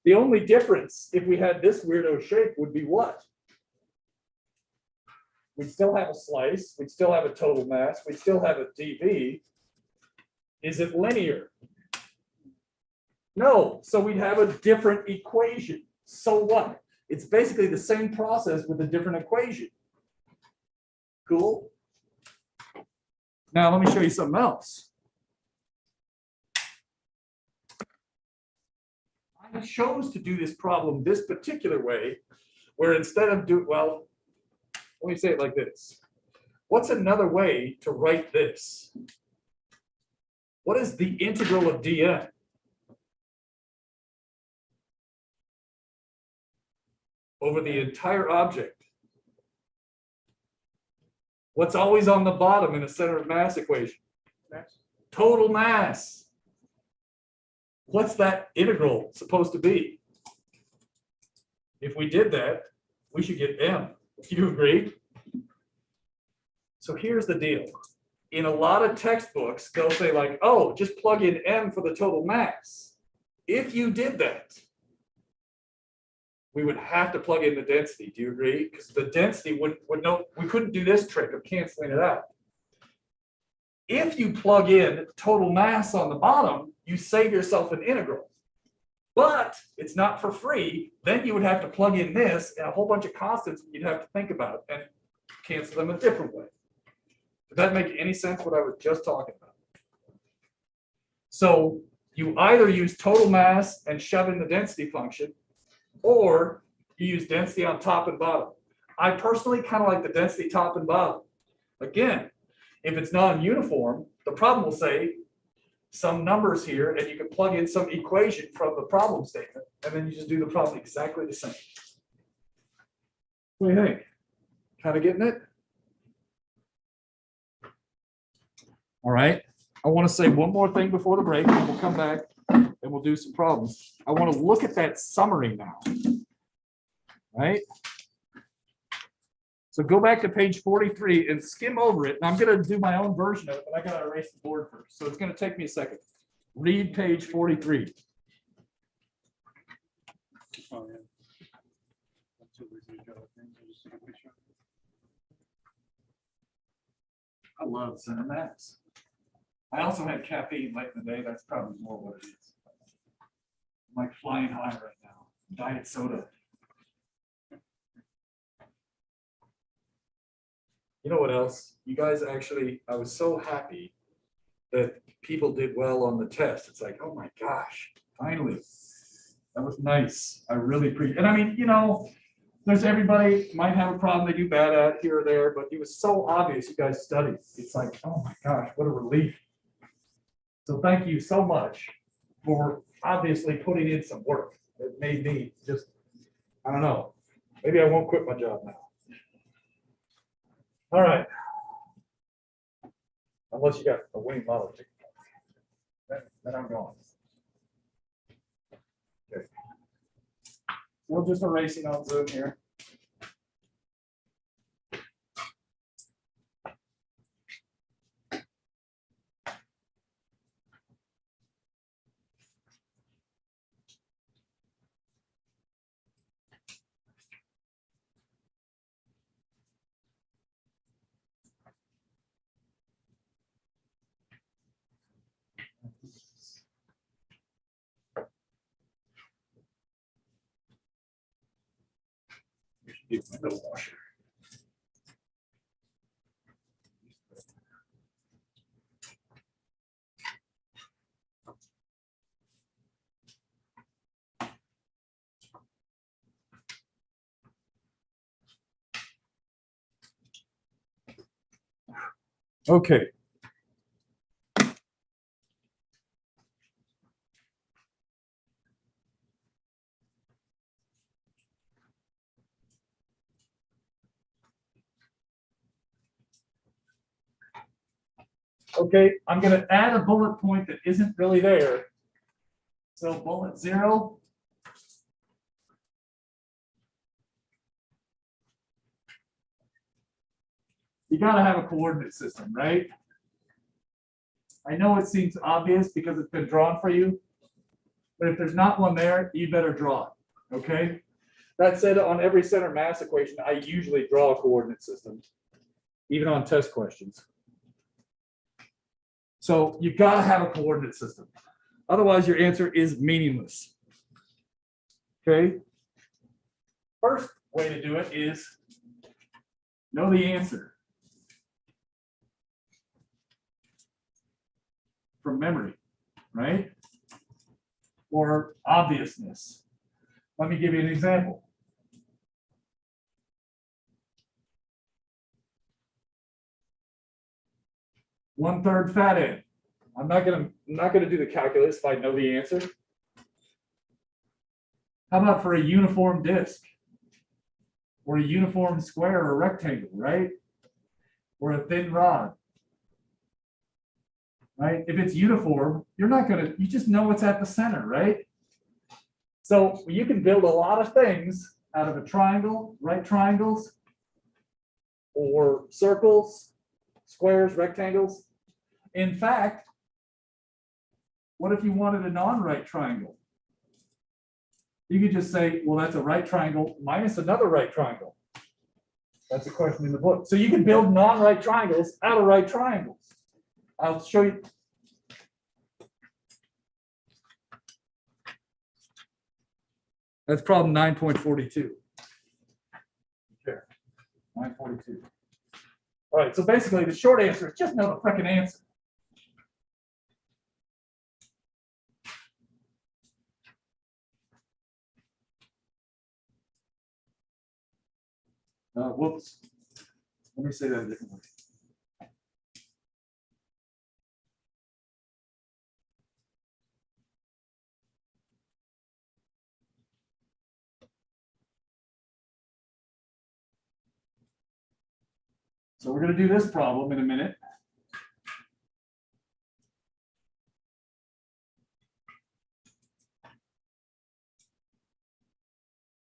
The only difference if we had this weirdo shape would be what? We'd still have a slice, we'd still have a total mass, we'd still have a dV. Is it linear? No, so we'd have a different equation. So what? It's basically the same process with a different equation. Cool? Now let me show you something else. I chose to do this problem this particular way, where instead of let me say it like this. What's another way to write this? What is the integral of dn? Over the entire object. What's always on the bottom in a center of mass equation? Mass. Total mass. What's that integral supposed to be? If we did that, we should get m. Do you agree? So here's the deal. In a lot of textbooks, they'll say like, oh, just plug in m for the total mass. If you did that, we would have to plug in the density. Do you agree? Because the density would know, we couldn't do this trick of canceling it out. If you plug in total mass on the bottom, you save yourself an integral. But it's not for free. Then you would have to plug in this and a whole bunch of constants you'd have to think about and cancel them a different way. Does that make any sense what I was just talking about? So you either use total mass and shove in the density function, or you use density on top and bottom. I personally kind of like the density top and bottom. Again, if it's non-uniform, the problem will say some numbers here, and you can plug in some equation from the problem statement, and then you just do the problem exactly the same. What do you think? Kind of getting it? All right. I want to say one more thing before the break, and we'll come back and we'll do some problems. I want to look at that summary now. Right? So go back to page 43 and skim over it. And I'm going to do my own version of it, but I got to erase the board first. So it's going to take me a second. Read page 43. Oh, yeah. I'm too lazy to draw things. I just take a picture. I love center mass. I also had caffeine late in the day. That's probably more what it is. I'm like flying high right now. Diet soda. You know what else? You guys actually, I was so happy that people did well on the test. It's like, oh my gosh, finally. That was nice. I really appreciate it. And I mean, you know, there's everybody might have a problem they do bad at here or there, but it was so obvious you guys studied. It's like, oh my gosh, what a relief. So thank you so much for obviously putting in some work. It made me just, I don't know, maybe I won't quit my job now. All right. Unless you got a winning model ticket. Then I'm gone. Okay. We'll just erasing on Zoom here. Get my window washer. Okay. Okay, I'm gonna add a bullet point that isn't really there. So bullet 0. You gotta have a coordinate system, right? I know it seems obvious because it's been drawn for you, but if there's not one there, you better draw it, okay? That said, on every center mass equation, I usually draw a coordinate system, even on test questions. So you gotta have a coordinate system. Otherwise, your answer is meaningless. Okay? First way to do it is know the answer from memory, right? Or obviousness. Let me give you an example. One-third fat end. I'm not gonna do the calculus if I know the answer. How about for a uniform disk? Or a uniform square or rectangle, right? Or a thin rod. Right? If it's uniform, you just know what's at the center, right? So you can build a lot of things out of a triangle, right triangles, or circles, squares, rectangles. In fact, what if you wanted a non-right triangle? You could just say, well, that's a right triangle minus another right triangle. That's a question in the book. So you can build non-right triangles out of right triangles. I'll show you. That's problem 9.42. Here, 9.42. All right, so basically the short answer is just know the frickin' answer. Whoops. Let me say that a different way. So we're going to do this problem in a minute.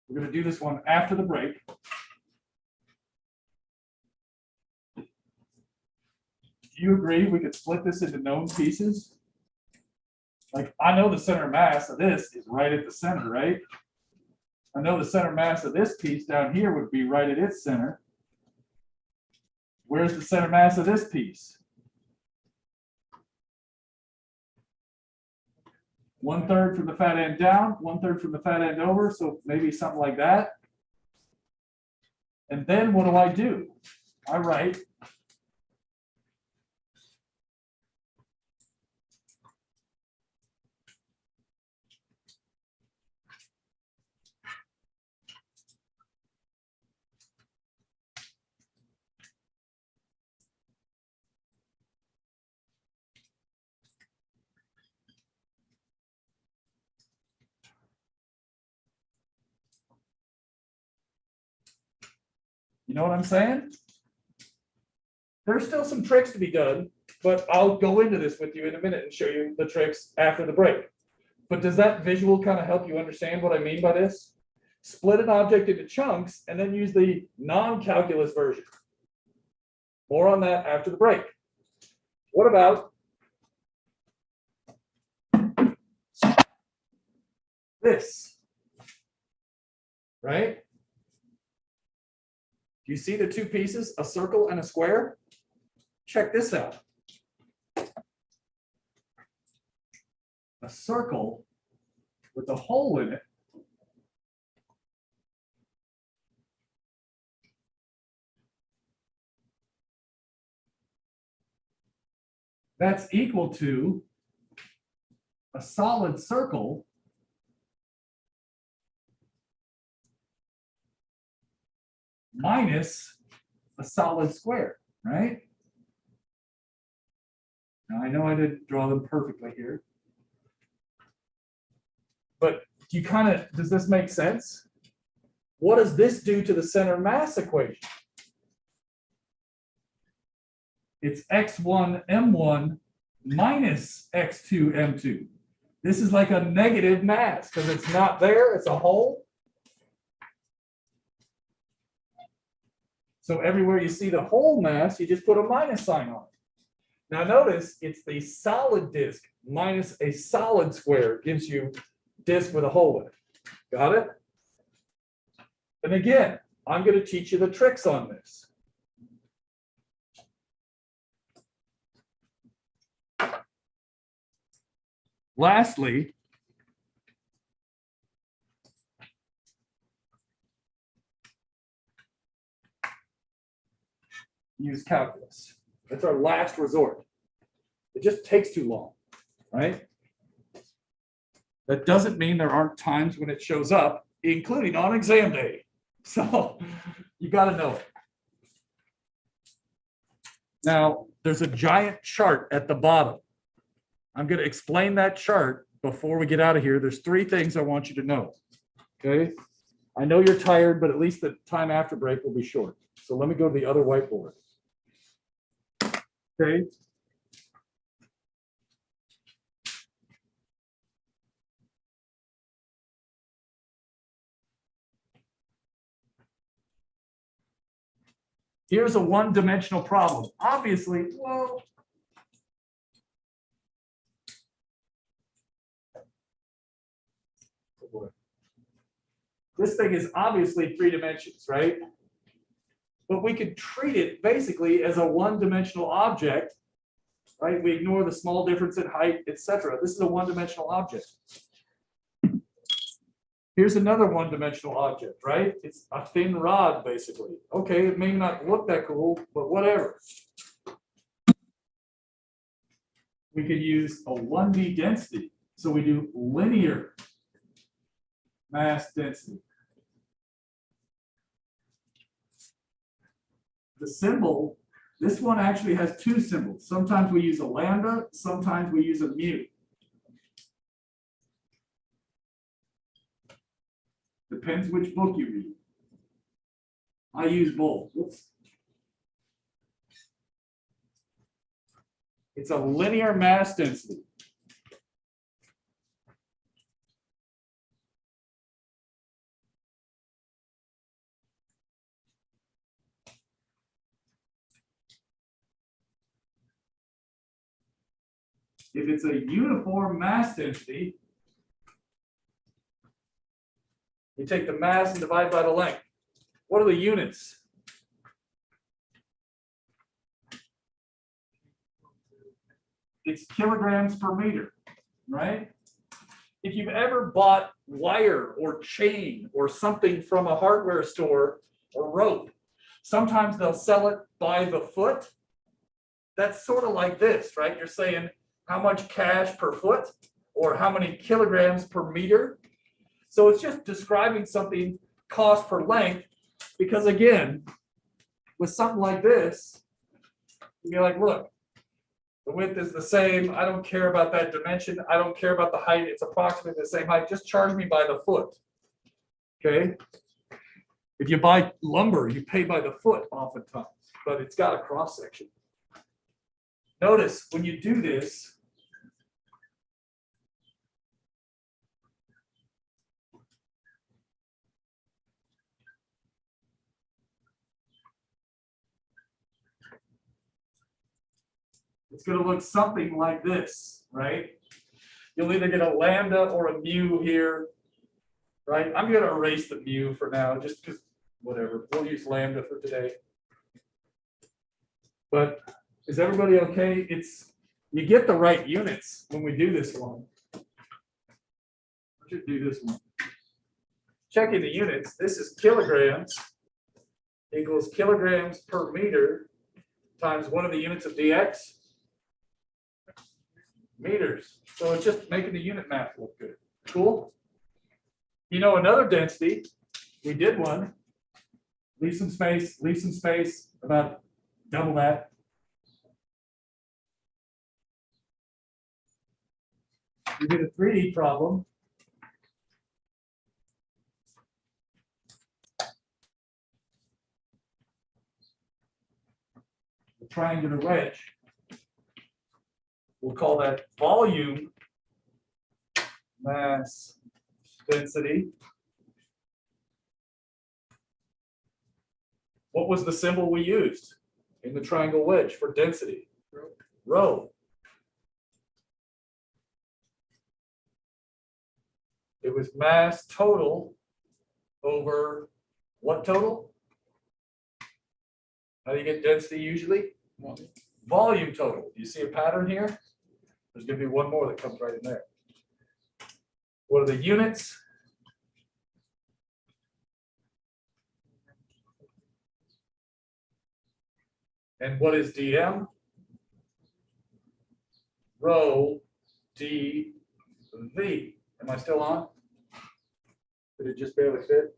We're going to do this one after the break. Do you agree we could split this into known pieces? Like, I know the center mass of this is right at the center, right? I know the center mass of this piece down here would be right at its center. Where's the center mass of this piece? 1/3 from the fat end down, 1/3 from the fat end over, so maybe something like that. And then what do? I write You know what I'm saying? There's still some tricks to be done, but I'll go into this with you in a minute and show you the tricks after the break. But does that visual kind of help you understand what I mean by this? Split an object into chunks and then use the non-calculus version. More on that after the break. What about this? Right? Do you see the two pieces, a circle and a square? Check this out. A circle with a hole in it that's equal to a solid circle minus a solid square, right? Now I know I didn't draw them perfectly here, but do you kind of, does this make sense? What does this do to the center mass equation? It's x1 m1 minus x2 m2. This is like a negative mass because it's not there, it's a hole. So everywhere you see the whole mass, you just put a minus sign on it. Now notice it's the solid disk minus a solid square gives you disk with a hole in it. Got it? And again, I'm going to teach you the tricks on this. Lastly, use calculus. That's our last resort. It just takes too long, right? That doesn't mean there aren't times when it shows up, including on exam day. So you got to know it. Now, there's a giant chart at the bottom. I'm going to explain that chart before we get out of here. There's three things I want you to know. Okay. I know you're tired, but at least the time after break will be short. So let me go to the other whiteboard. Okay. Here's a one-dimensional problem. Obviously, well, this thing is obviously 3 dimensions, right? But we could treat it basically as a one-dimensional object, right? We ignore the small difference in height, etc. This is a one-dimensional object. Here's another one-dimensional object, right? It's a thin rod, basically. Okay, it may not look that cool, but whatever. We could use a 1D density. So we do linear mass density. The symbol, this one actually has two symbols. Sometimes we use a lambda, sometimes we use a mu. Depends which book you read. I use both. Whoops. It's a linear mass density. If it's a uniform mass density, you take the mass and divide by the length. What are the units? It's kilograms per meter, right? If you've ever bought wire or chain or something from a hardware store or rope, sometimes they'll sell it by the foot. That's sort of like this, right? You're saying how much cash per foot or how many kilograms per meter. So it's just describing something cost per length, because again, with something like this, you'd be like, look, the width is the same. I don't care about that dimension. I don't care about the height. It's approximately the same height. Just charge me by the foot. Okay. If you buy lumber, you pay by the foot oftentimes, but it's got a cross section. Notice when you do this, it's going to look something like this, right? You'll either get a lambda or a mu here, right? I'm going to erase the mu for now, just because, whatever, we'll use lambda for today. But is everybody okay? You get the right units when we do this one. I should do this one. Checking the units, this is kilograms equals kilograms per meter times one of the units of dx, meters. So it's just making the unit math look good. Cool. You know, another density, we did one. Leave some space, about double that. We did a 3D problem. The triangular wedge. We'll call that volume mass density. What was the symbol we used in the triangle wedge for density? Rho. It was mass total over what total? How do you get density usually? Volume total. Do you see a pattern here? There's going to be one more that comes right in there. What are the units? And what is dm? Rho dv. Am I still on? Did it just barely fit?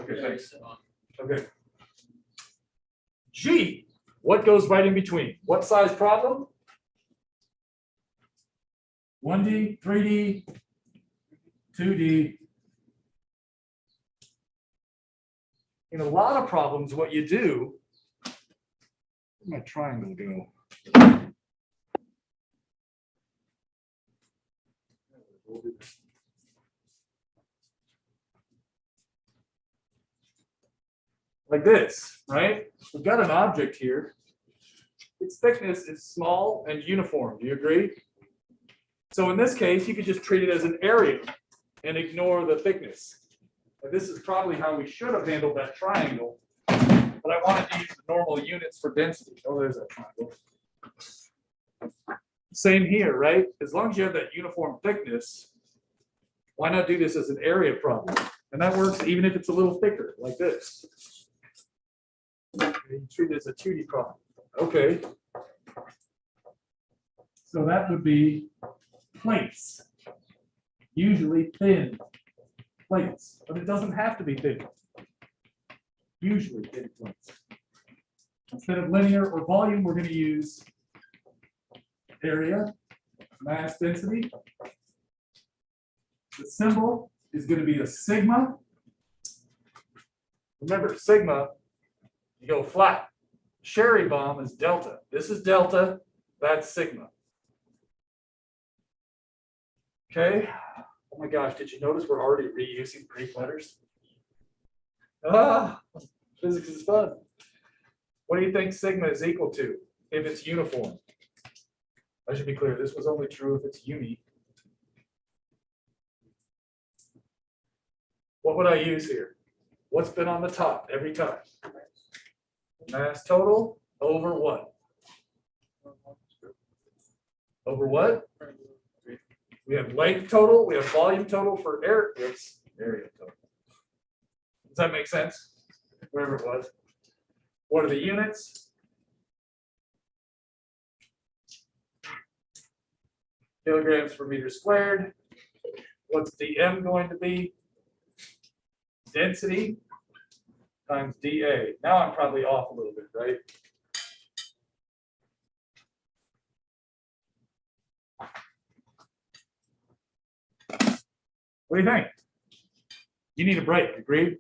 Okay, thanks. Okay. G, what goes right in between? What size problem? 1D, 3D, 2D. In a lot of problems, what you do, where'd my triangle go? Like this, right? We've got an object here. Its thickness is small and uniform. Do you agree? So in this case, you could just treat it as an area and ignore the thickness. And this is probably how we should have handled that triangle. But I wanted to use the normal units for density. Oh, there's that triangle. Same here, right? As long as you have that uniform thickness, why not do this as an area problem? And that works even if it's a little thicker, like this. You treat it as a 2D problem. Okay. So that would be plates. Usually thin plates, but it doesn't have to be thin. Usually thin plates. Instead of linear or volume, we're going to use area, mass density. The symbol is going to be a sigma. Remember, sigma, you go flat. Sherry bomb is delta. This is delta, that's sigma. Okay. Oh my gosh, did you notice we're already reusing Greek letters? Ah, physics is fun. What do you think sigma is equal to if it's uniform? I should be clear, this was only true if it's uni. What would I use here? What's been on the top every time? Mass total over what? Over what? We have length total, we have volume total for area total. Does that make sense? Whatever it was. What are the units? Kilograms per meter squared. What's dm going to be? Density times dA. Now I'm probably off a little bit, right? What do you think? You need a break, agreed?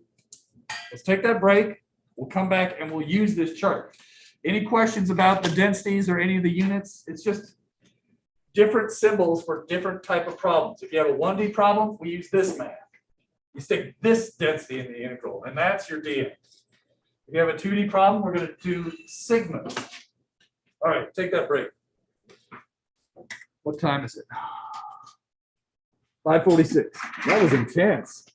Let's take that break. We'll come back and we'll use this chart. Any questions about the densities or any of the units? It's just different symbols for different type of problems. If you have a 1D problem, we use this math. You stick this density in the integral, and that's your dx. If you have a 2D problem, we're going to do sigma. All right, take that break. What time is it? 5:46. That was intense.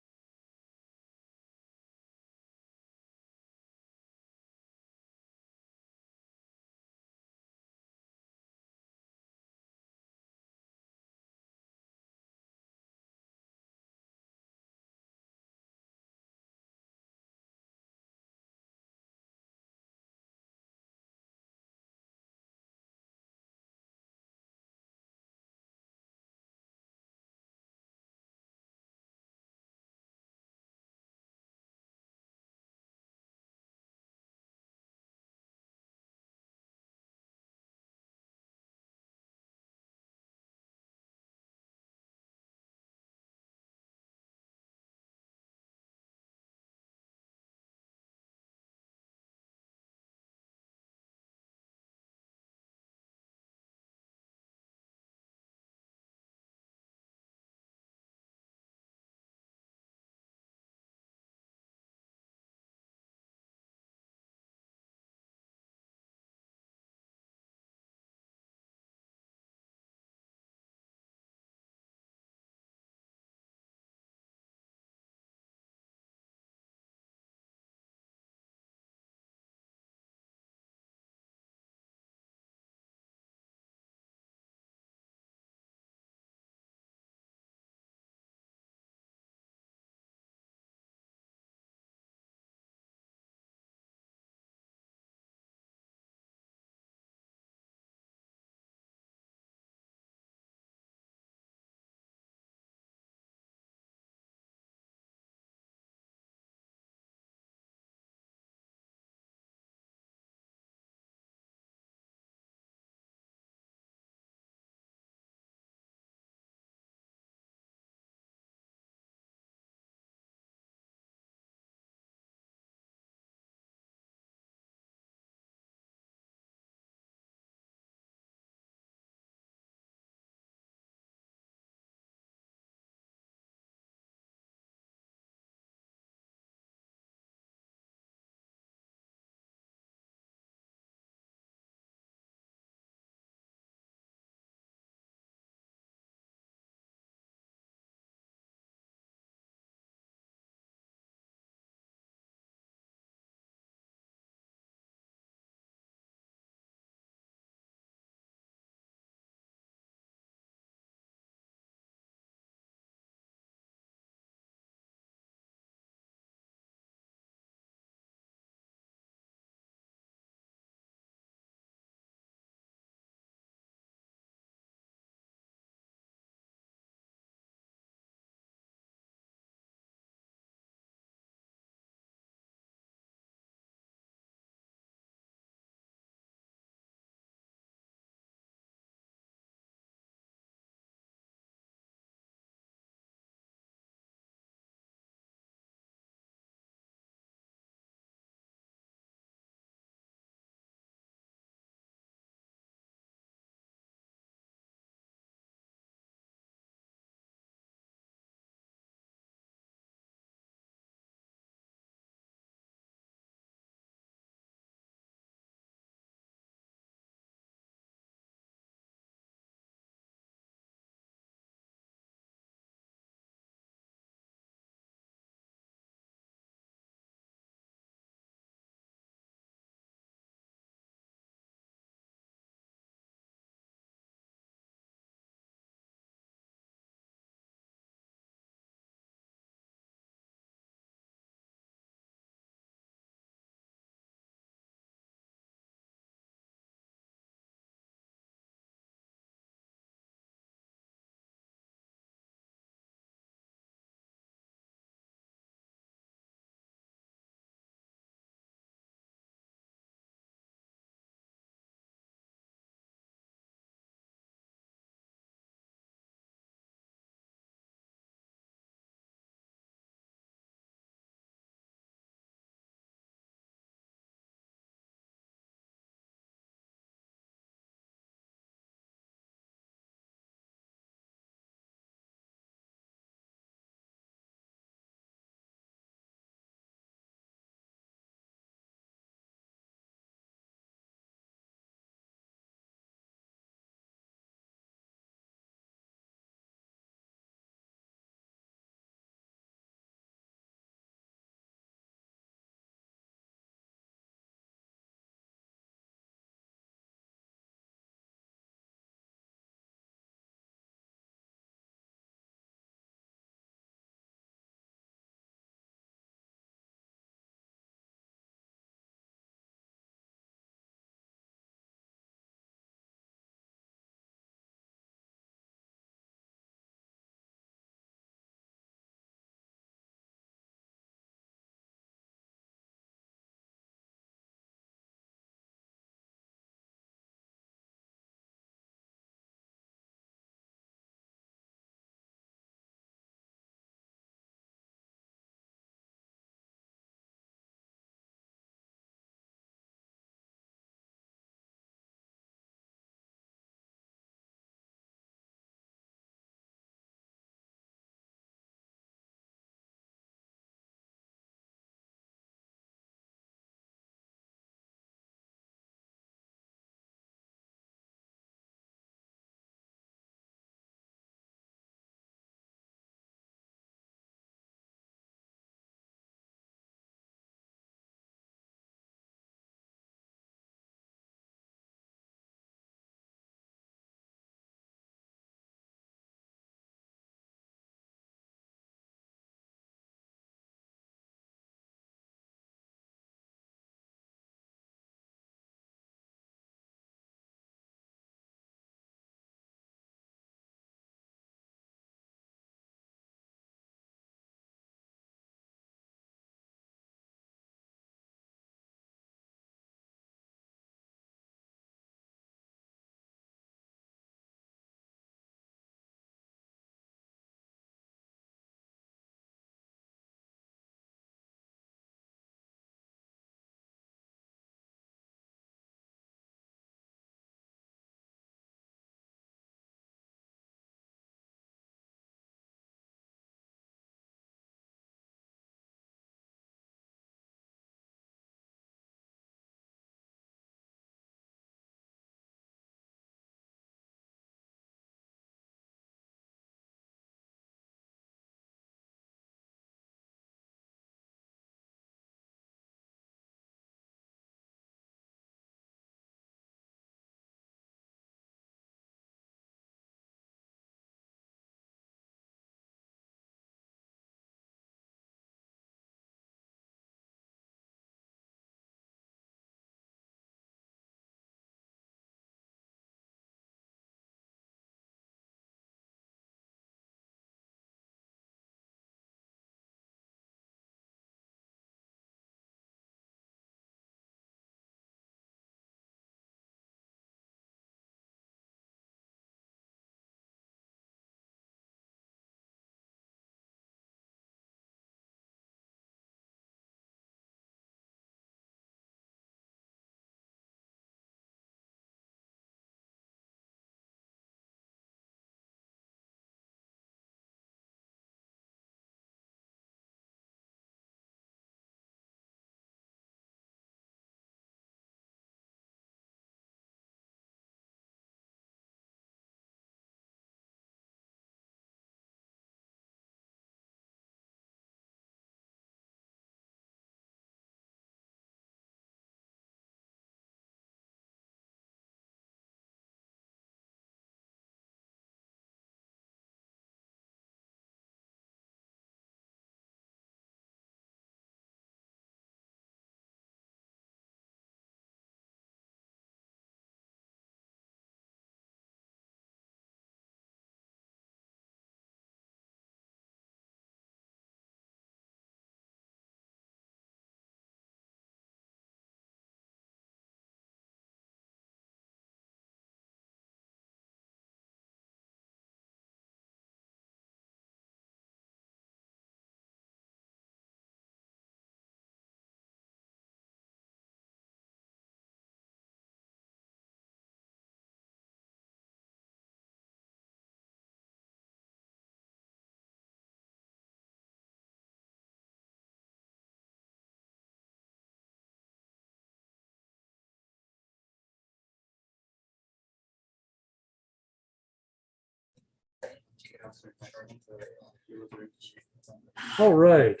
All right.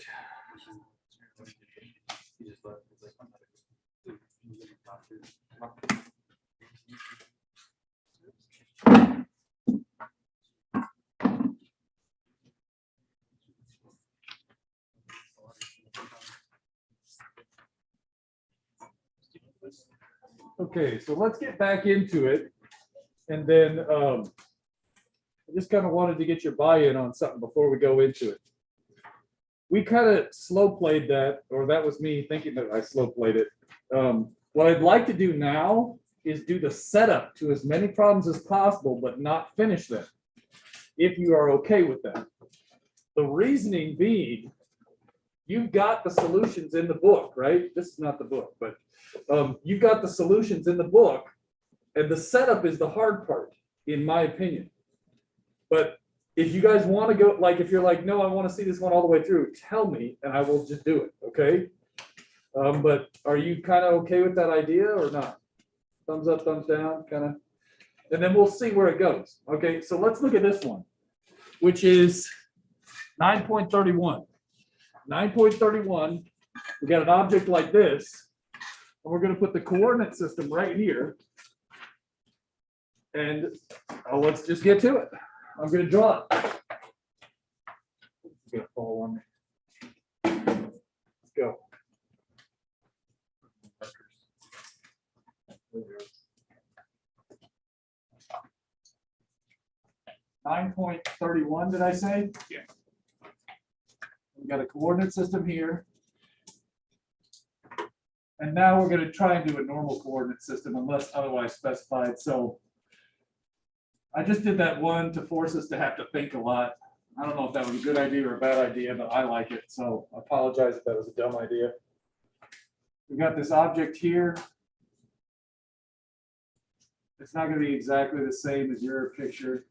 Okay, so let's get back into it. And then I just kind of wanted to get your buy-in on something before we go into it. We kind of slow played that, or that was me thinking that I slow played it. What I'd like to do now is do the setup to as many problems as possible, but not finish them, if you are okay with that. The reasoning being, you've got the solutions in the book, right? This is not the book, but you've got the solutions in the book, and the setup is the hard part, in my opinion. But if you guys want to go, like, if you're like, no, I want to see this one all the way through, tell me, and I will just do it, okay? But are you kind of okay with that idea or not? Thumbs up, thumbs down, kind of. And then we'll see where it goes. Okay, so let's look at this one, which is 9.31. 9.31, we got an object like this, and we're going to put the coordinate system right here. And let's just get to it. I'm going to draw it. It's going to fall on me. Let's go. 9.31, did I say? Yeah. We got a coordinate system here. And now we're going to try and do a normal coordinate system unless otherwise specified. So I just did that one to force us to have to think a lot. I don't know if that was a good idea or a bad idea, but I like it. So I apologize if that was a dumb idea. We got this object here. It's not going to be exactly the same as your picture,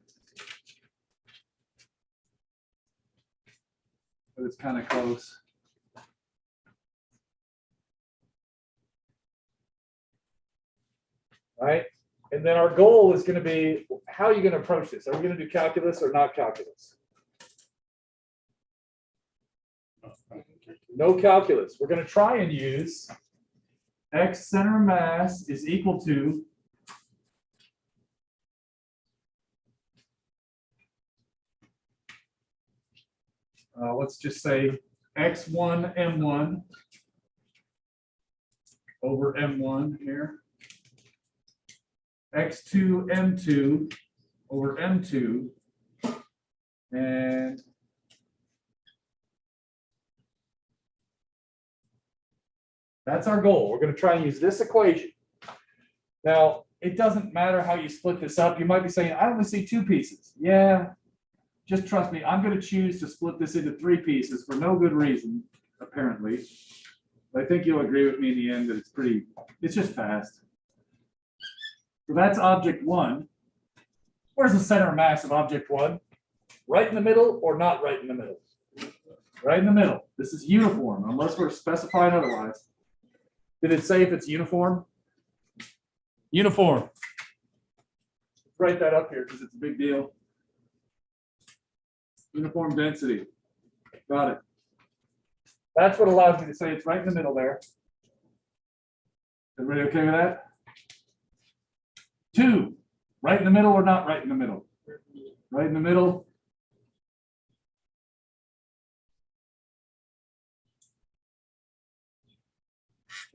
but it's kind of close. All right. And then our goal is going to be, how are you going to approach this? Are we going to do calculus or not calculus? No calculus. We're going to try and use X center of mass is equal to let's just say X1 M1 over M1 here. X2 M2 over M2, and that's our goal. We're going to try and use this equation. Now, it doesn't matter how you split this up. You might be saying, I only see two pieces. Yeah, just trust me. I'm going to choose to split this into three pieces for no good reason, apparently. But I think you'll agree with me in the end that it's just fast. So that's object one. Where's the center of mass of object one? Right in the middle or not right in the middle? Right in the middle. This is uniform, unless we're specifying otherwise. Did it say if it's uniform? Uniform. Write that up here because it's a big deal. Uniform density. Got it. That's what allows me to say it's right in the middle there. Everybody okay with that? Two, right in the middle or not right in the middle? Right in the middle.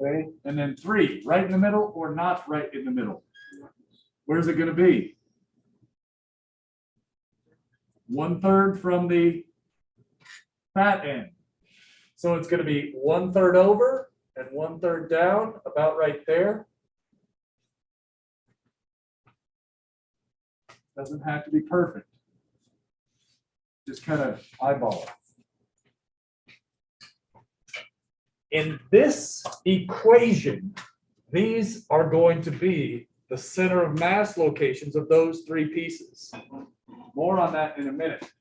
Okay, and then three, right in the middle or not right in the middle? Where's it going to be? 1/3 from the fat end. So it's going to be 1/3 over and 1/3 down, about right there. Doesn't have to be perfect. Just kind of eyeball it. In this equation, these are going to be the center of mass locations of those three pieces. More on that in a minute.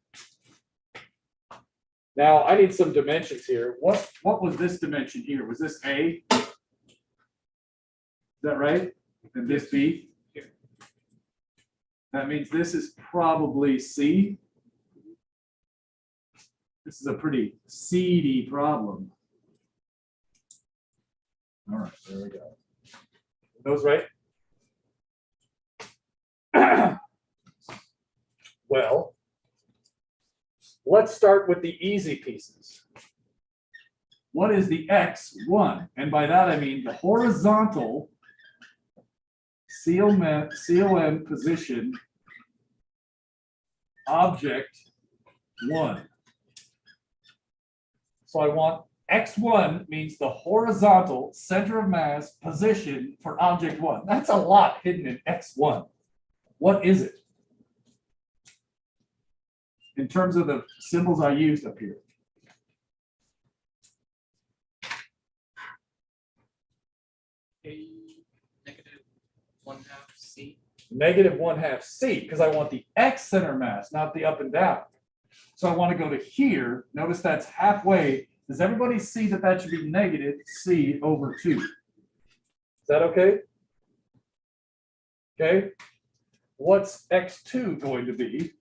Now, I need some dimensions here. What was this dimension here? Was this A? Is that right? And this B? That means this is probably C, This is a pretty seedy problem. All right, there we go. Those right? Well, let's start with the easy pieces. What is the X1? And by that, I mean the horizontal COM position object 1. So I want X1 means the horizontal center of mass position for object 1. That's a lot hidden in X1. What is it? In terms of the symbols I used up here. A -1/2 C. -1/2 C, because I want the X center mass, not the up and down. So I want to go to here. Notice that's halfway. Does everybody see that that should be -C/2? Is that okay? Okay. What's X2 going to be?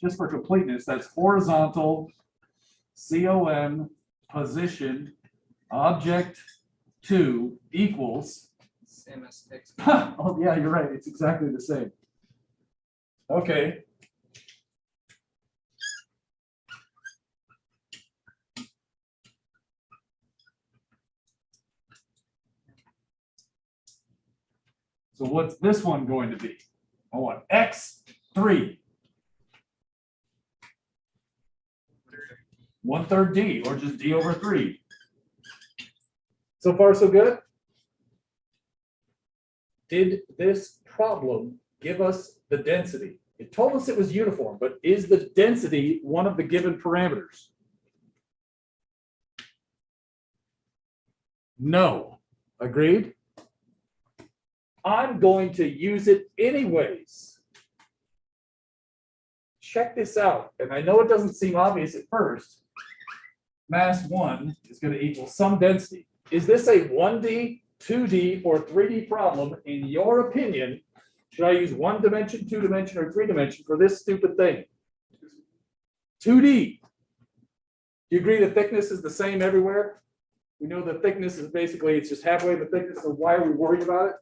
Just for completeness, that's horizontal COM position object 2 equals. Same as X. Oh, yeah, you're right. It's exactly the same. Okay. So what's this one going to be? I want X3. 1/3 D, or just D/3. So far, so good? Did this problem give us the density? It told us it was uniform, but is the density one of the given parameters? No. Agreed? I'm going to use it anyways. Check this out, and I know it doesn't seem obvious at first. Mass 1 is going to equal some density. Is this a 1D, 2D, or 3D problem? In your opinion, should I use 1 dimension, 2 dimension, or 3 dimension for this stupid thing? 2D. Do you agree the thickness is the same everywhere? We know the thickness is basically, it's just halfway the thickness, so why are we worried about it?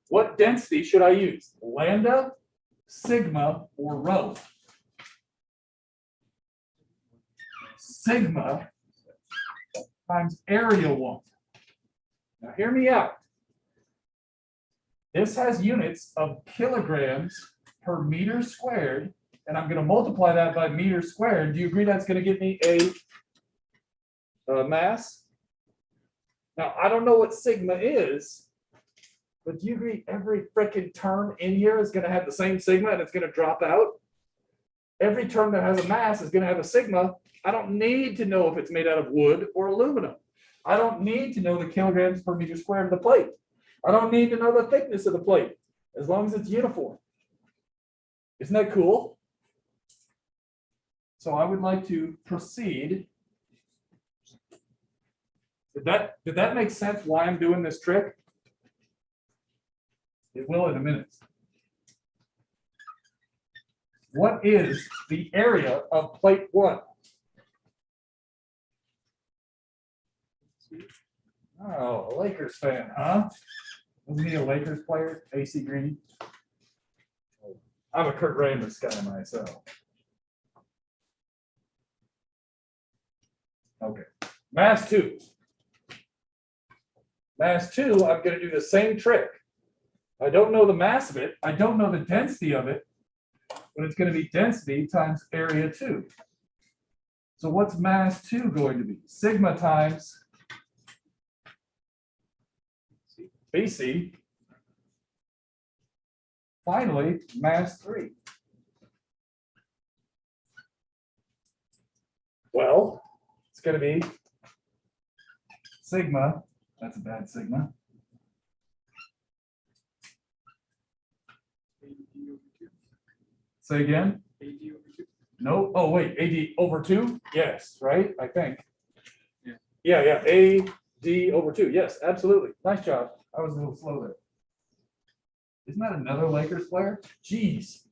What density should I use? Lambda, sigma, or rho? Sigma times area 1. Now hear me out. This has units of kilograms per meter squared, and I'm going to multiply that by meters squared. Do you agree that's going to give me a mass? Now, I don't know what sigma is, but do you agree every freaking term in here is going to have the same sigma and it's going to drop out? Every term that has a mass is going to have a sigma. I don't need to know if it's made out of wood or aluminum. I don't need to know the kilograms per meter squared of the plate. I don't need to know the thickness of the plate, as long as it's uniform. Isn't that cool? So I would like to proceed. Did that make sense why I'm doing this trick? It will in a minute. What is the area of plate 1? Oh, a Lakers fan, huh? Wasn't he a Lakers player? AC Green? I'm a Kurt Rambis guy myself. Okay, mass 2. Mass 2, I'm going to do the same trick. I don't know the mass of it. I don't know the density of it, but it's going to be density times area 2. So what's mass 2 going to be? Sigma times BC. Finally, mass 3. Well, it's going to be sigma. That's a bad sigma. Say again? AD/2. No. Oh, wait. AD/2? Yes, right? I think. Yeah. Yeah. AD/2. Yes, absolutely. Nice job. I was a little slow there. Isn't that another Lakers player? Jeez.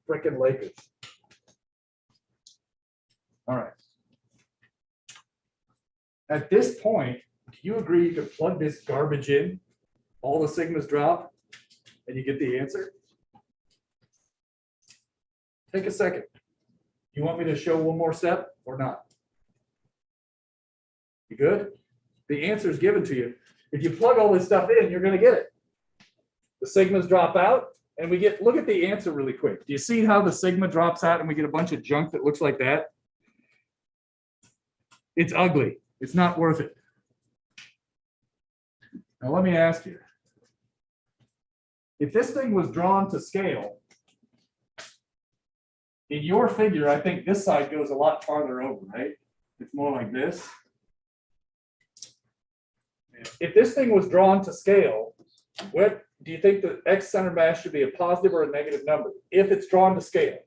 frickin' Lakers. All right. At this point, do you agree you could plug this garbage in? All the sigmas drop and you get the answer? Take a second. You want me to show one more step or not? You good? The answer is given to you. If you plug all this stuff in, you're gonna get it. The sigmas drop out and we get, look at the answer really quick. Do you see how the sigma drops out and we get a bunch of junk that looks like that? It's ugly. It's not worth it. Now let me ask you. If this thing was drawn to scale, in your figure, I think this side goes a lot farther over, right? It's more like this. If this thing was drawn to scale, what do you think the X center mass should be, a positive or a negative number? If it's drawn to scale.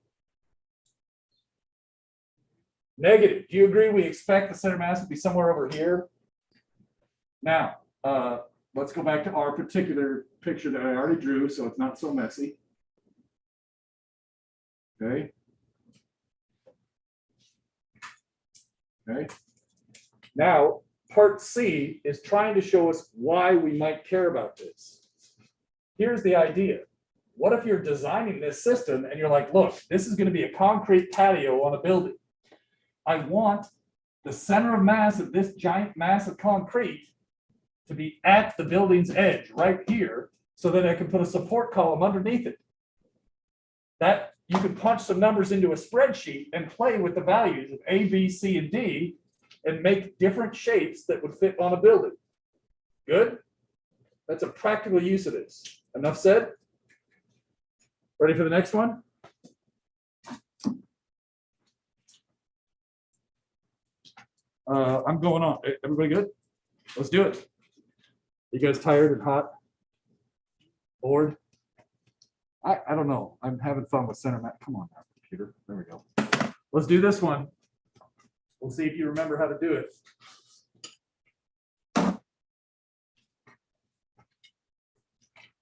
Negative. Do you agree we expect the center mass to be somewhere over here? Now, let's go back to our particular picture that I already drew, so it's not so messy. Okay. Okay. Now, part C is trying to show us why we might care about this. Here's the idea. What if you're designing this system and you're like, look, this is going to be a concrete patio on a building. I want the center of mass of this giant mass of concrete to be at the building's edge right here so that I can put a support column underneath it. That you can punch some numbers into a spreadsheet and play with the values of A, B, C, and D and make different shapes that would fit on a building. Good? That's a practical use of this. Enough said? Ready for the next one? I'm going on. Everybody good? Let's do it. You guys tired and hot? Bored? I don't know. I'm having fun with center map. Come on now, computer. There we go. Let's do this one. We'll see if you remember how to do it.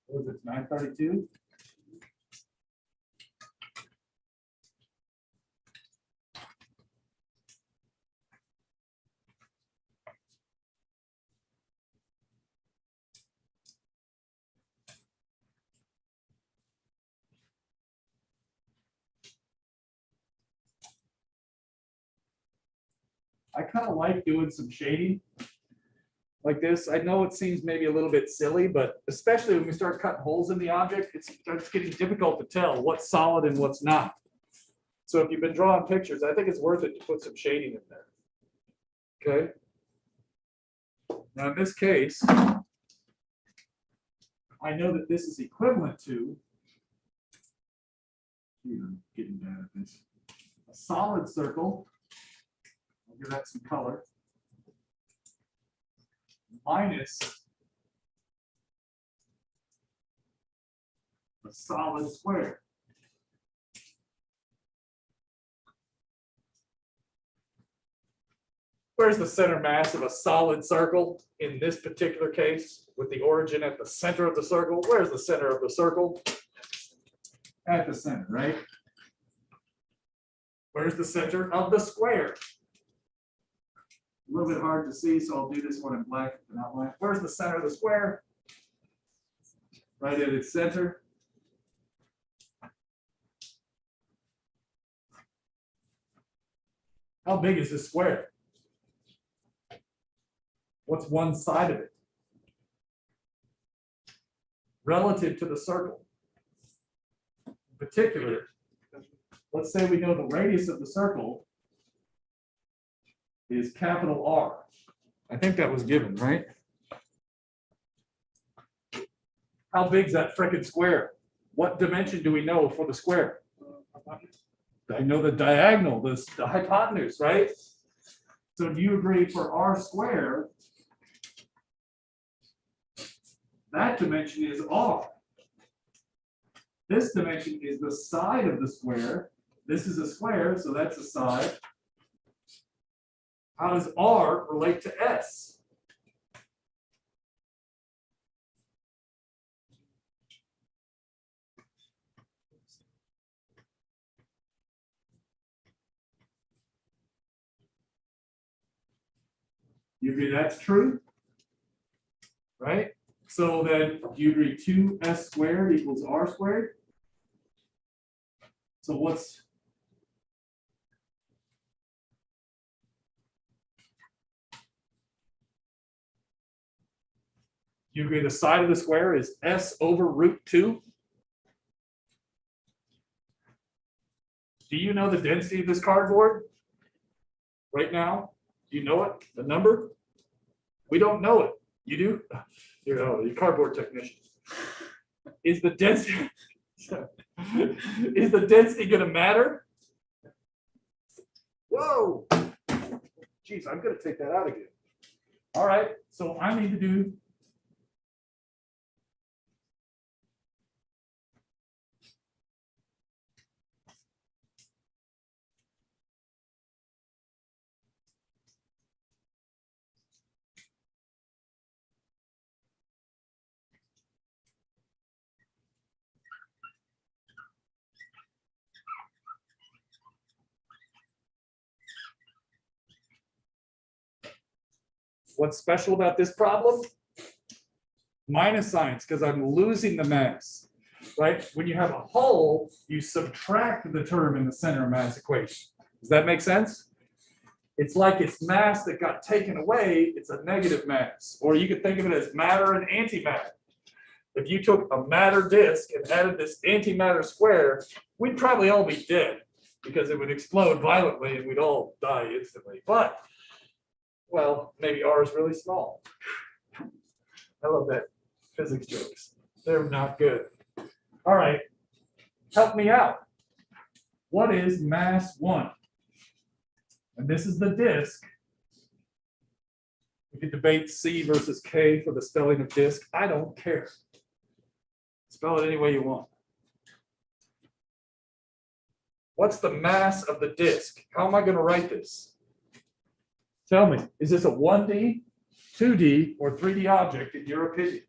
What was it, 9:32? I kind of like doing some shading like this. I know it seems maybe a little bit silly, but especially when we start cutting holes in the object, it starts getting difficult to tell what's solid and what's not. So if you've been drawing pictures, I think it's worth it to put some shading in there. Okay. Now in this case, I know that this is equivalent to, getting bad at this, a solid circle. I'll give that some color. Minus a solid square. Where's the center mass of a solid circle in this particular case with the origin at the center of the circle? Where's the center of the circle? At the center, right? Where's the center of the square? A little bit hard to see, so I'll do this one in black and outline. Where's the center of the square? Right at its center. How big is this square? What's one side of it? Relative to the circle. In particular, let's say we know the radius of the circle is capital R. I think that was given, right? How big is that frickin' square? What dimension do we know for the square? I know the diagonal, the hypotenuse, right? So do you agree for R square, that dimension is R. This dimension is the side of the square. This is a square, so that's a side. How does R relate to S? You agree that's true? Right? So then, do you agree 2s squared equals r squared? So what's you agree the side of the square is s over root 2? Do you know the density of this cardboard? Right now? Do you know it? The number? We don't know it. You do? You're cardboard technician. Is the density is the density gonna matter? Whoa. Geez, I'm gonna take that out again. All right, so I need to do what's special about this problem? Minus signs, because I'm losing the mass, right? When you have a hole, you subtract the term in the center of mass equation. Does that make sense? It's like it's mass that got taken away, it's a negative mass. Or you could think of it as matter and antimatter. If you took a matter disk and added this antimatter square, we'd probably all be dead because it would explode violently and we'd all die instantly. But, well, maybe R is really small. I love that physics jokes. They're not good. All right, help me out. What is mass 1? And this is the disk. We could debate C versus K for the spelling of disk. I don't care. Spell it any way you want. What's the mass of the disk? How am I going to write this? Tell me, is this a 1D, 2D, or 3D object in your opinion?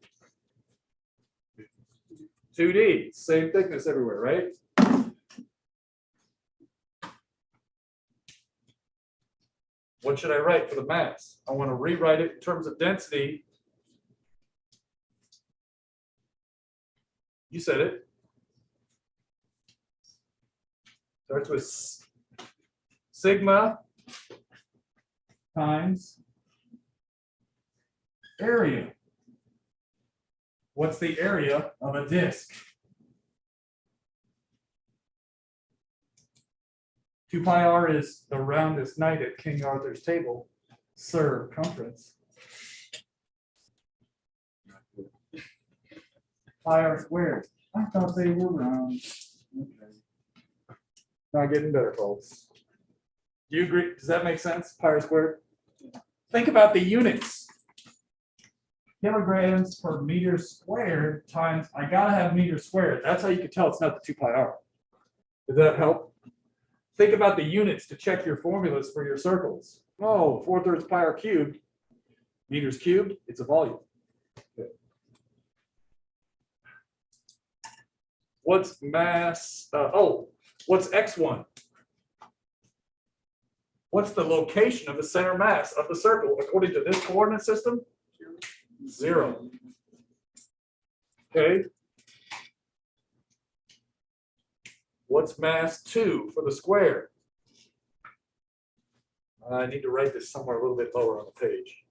2D, same thickness everywhere, right? What should I write for the mass? I want to rewrite it in terms of density. You said it. Starts with sigma times area. What's the area of a disk? 2 pi r is the roundest night at King Arthur's table, circumference. Pi r squared. I thought they were round. Okay. Not getting better, folks. Do you agree? Does that make sense? Pi r squared. Think about the units. Kilograms per meter squared times, I gotta have meters squared. That's how you can tell it's not the 2 pi r. Does that help? Think about the units to check your formulas for your circles. Oh, 4/3 pi r cubed. Meters cubed, it's a volume. Okay. What's mass? What's x1? What's the location of the center mass of the circle according to this coordinate system? 0. Okay. What's mass 2 for the square? I need to write this somewhere a little bit lower on the page.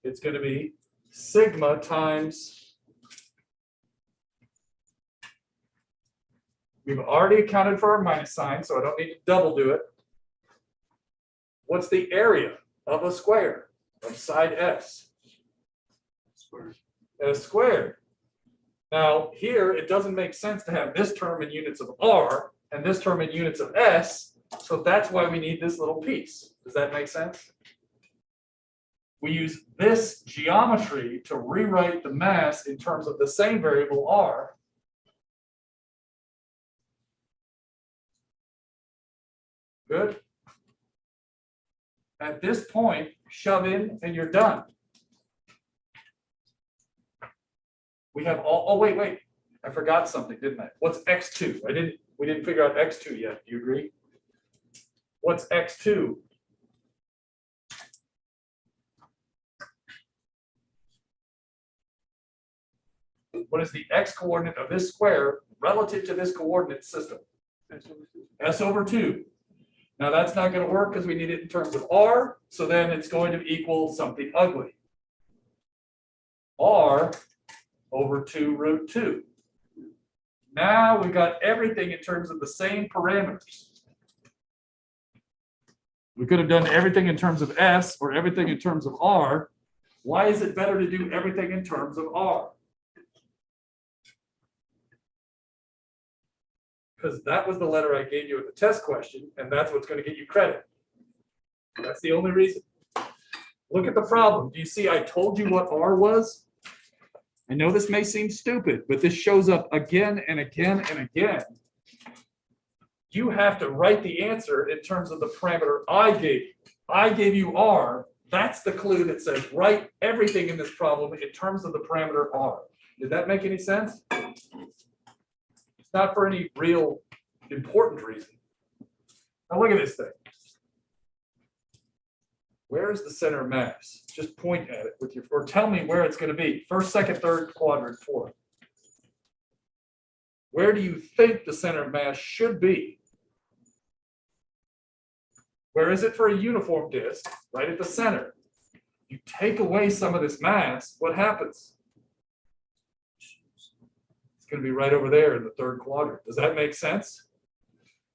It's going to be sigma times. We've already accounted for our minus sign, so I don't need to double do it. What's the area of a square of side S? S squared. Now, here, it doesn't make sense to have this term in units of R and this term in units of S, so that's why we need this little piece. Does that make sense? We use this geometry to rewrite the mass in terms of the same variable R. Good. At this point, shove in and you're done. We have all, oh, wait, I forgot something, didn't I? What's x2? We didn't figure out x2 yet. Do you agree? What's x2? What is the x coordinate of this square relative to this coordinate system? S over 2. Now that's not going to work because we need it in terms of r, so then it's going to equal something ugly. R over 2 root 2. Now we got everything in terms of the same parameters. We could have done everything in terms of S or everything in terms of R. Why is it better to do everything in terms of R? Because that was the letter I gave you at the test question, and that's what's going to get you credit. That's the only reason. Look at the problem. Do you see I told you what R was? I know this may seem stupid, but this shows up again and again and again. You have to write the answer in terms of the parameter I gave you. I gave you R. That's the clue that says write everything in this problem in terms of the parameter R. Did that make any sense? It's not for any real important reason. Now look at this thing. Where is the center of mass? Just point at it with your, or tell me where it's going to be. First, second, third, quadrant, fourth. Where do you think the center of mass should be? Where is it for a uniform disk? Right at the center. You take away some of this mass, what happens? It's going to be right over there in the third quadrant. Does that make sense?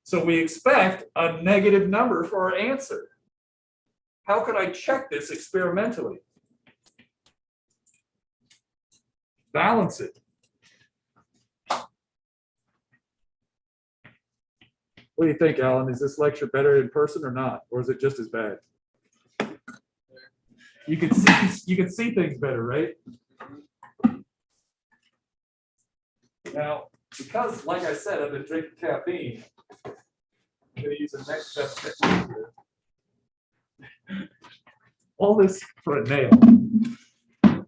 So we expect a negative number for our answer. How could I check this experimentally? Balance it. What do you think, Alan? Is this lecture better in person or not? Or is it just as bad? You can see things better, right? Now, because like I said, I've been drinking caffeine, I'm going to use the next best technique here. All this for a nail,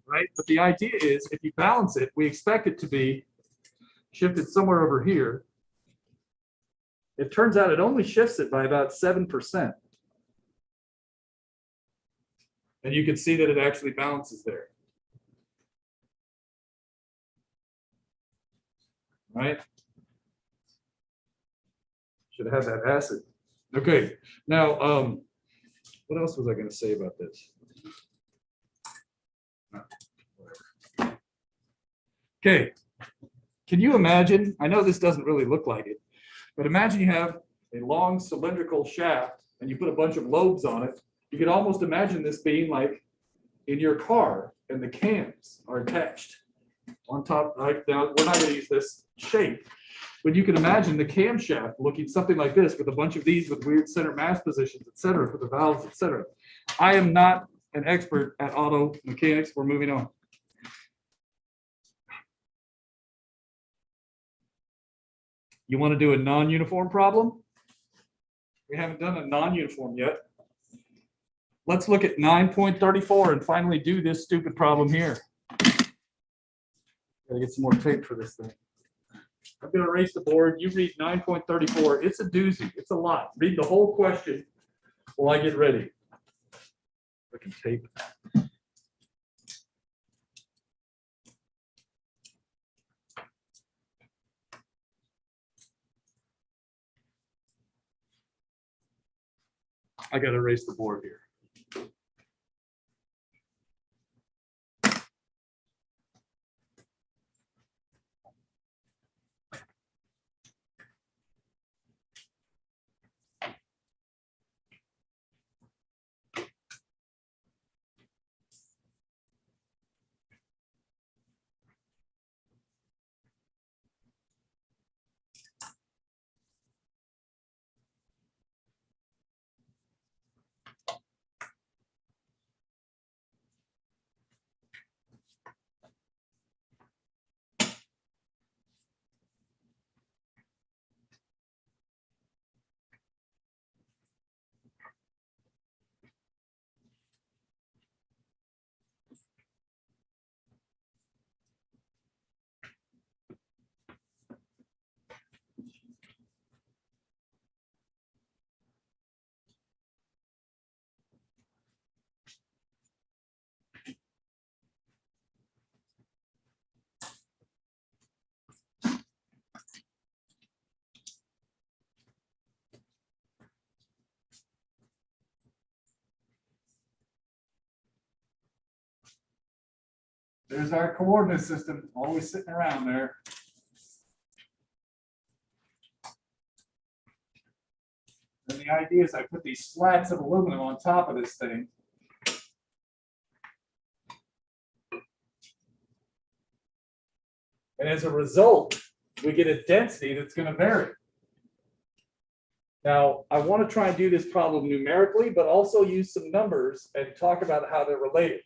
right? But the idea is if you balance it, we expect it to be shifted somewhere over here. It turns out it only shifts it by about 7%. And you can see that it actually balances there. Right? Should have had that acid. Okay, now, what else was I going to say about this? Okay, can you imagine? I know this doesn't really look like it, but imagine you have a long cylindrical shaft and you put a bunch of lobes on it. You could almost imagine this being like in your car and the cams are attached on top. Right now, we're not going to use this shape, but you can imagine the camshaft looking something like this with a bunch of these with weird center mass positions, et cetera, for the valves, et cetera. I am not an expert at auto mechanics. We're moving on. You want to do a non-uniform problem? We haven't done a non-uniform yet. Let's look at 9.34 and finally do this stupid problem here. Gotta get some more tape for this thing. I'm going to erase the board. You read 9.34. It's a doozy. It's a lot. Read the whole question while I get ready. Looking tape. I got to erase the board here. There's our coordinate system, always sitting around there. And the idea is I put these slats of aluminum on top of this thing. And as a result, we get a density that's going to vary. Now, I want to try and do this problem numerically, but also use some numbers and talk about how they're related.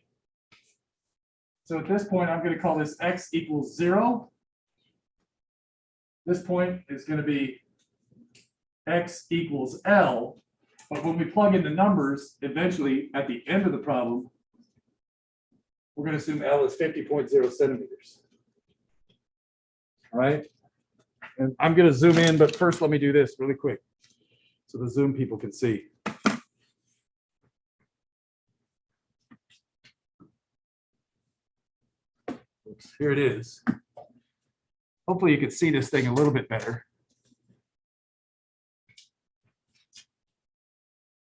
So at this point, I'm going to call this x equals 0. This point is going to be x equals L. But when we plug in the numbers, eventually at the end of the problem, we're going to assume L is 50.0 centimeters. All right. And I'm going to zoom in, but first let me do this really quick so the Zoom people can see. Oops, here it is. Hopefully you can see this thing a little bit better.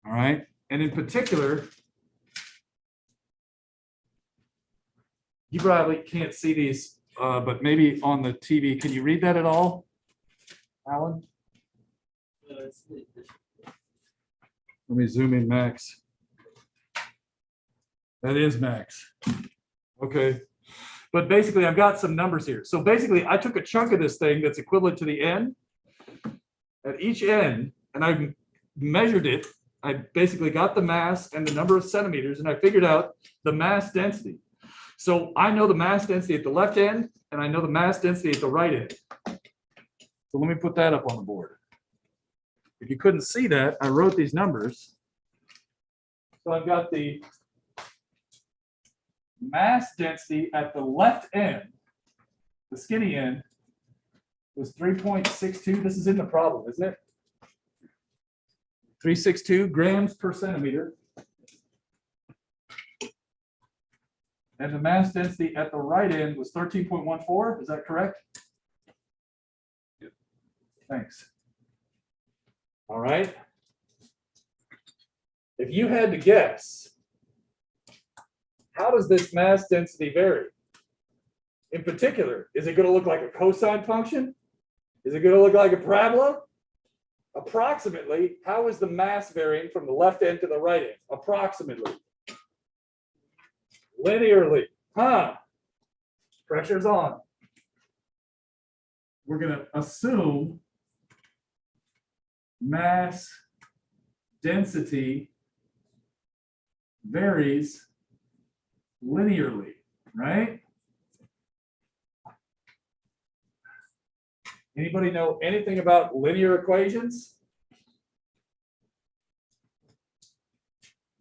All right. And in particular, you probably can't see these, but maybe on the TV, can you read that at all, Alan? Let me zoom in max. That is max. Okay. But basically, I've got some numbers here. So basically, I took a chunk of this thing that's equivalent to the end. At each end, and I measured it. I basically got the mass and the number of centimeters, and I figured out the mass density. So I know the mass density at the left end, and I know the mass density at the right end. So let me put that up on the board. If you couldn't see that, I wrote these numbers. So I've got the mass density at the left end, the skinny end, was 3.62. This is in the problem, isn't it? 362 grams per centimeter. And the mass density at the right end was 13.14. Is that correct? Yep. Thanks. All right. If you had to guess, how does this mass density vary? In particular, is it going to look like a cosine function? Is it going to look like a parabola? Approximately, how is the mass varying from the left end to the right end? Approximately. Linearly. Huh. Pressure's on. We're going to assume mass density varies linearly, right? Anybody know anything about linear equations?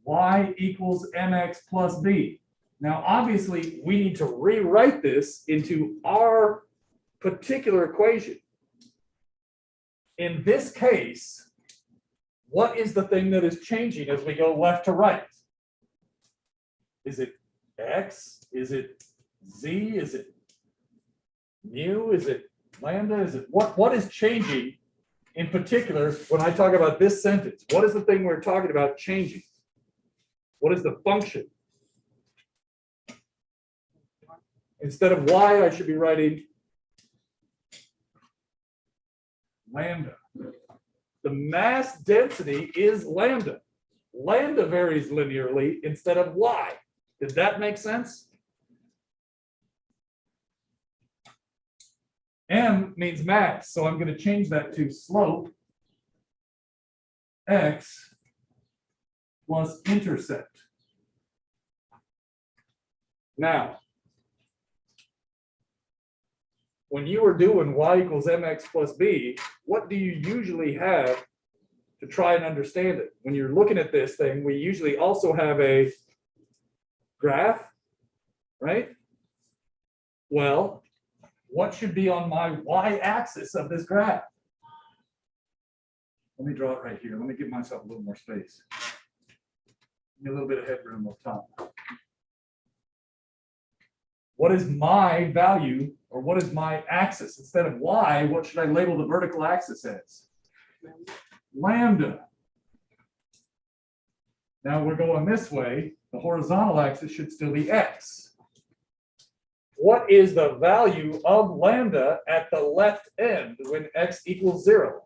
Y equals mx plus b. Now, obviously, we need to rewrite this into our particular equation. In this case, what is the thing that is changing as we go left to right? Is it x? Is it z? Is it mu? Is it lambda? Is it what is changing in particular when I talk about this sentence? What is the thing we're talking about changing? What is the function? Instead of y, I should be writing lambda. The mass density is lambda. Lambda varies linearly instead of y. Did that make sense? M means mass, so I'm going to change that to slope x plus intercept. Now, when you are doing y equals mx plus b, what do you usually have to try and understand it? When you're looking at this thing, we usually also have a graph, right? Well, what should be on my y-axis of this graph? Let me draw it right here. Let me give myself a little more space. Give me a little bit of headroom up top. What is my value, or what is my axis? Instead of y, what should I label the vertical axis as? Lambda. Now we're going this way. The horizontal axis should still be x. what is the value of lambda at the left end when x equals 0?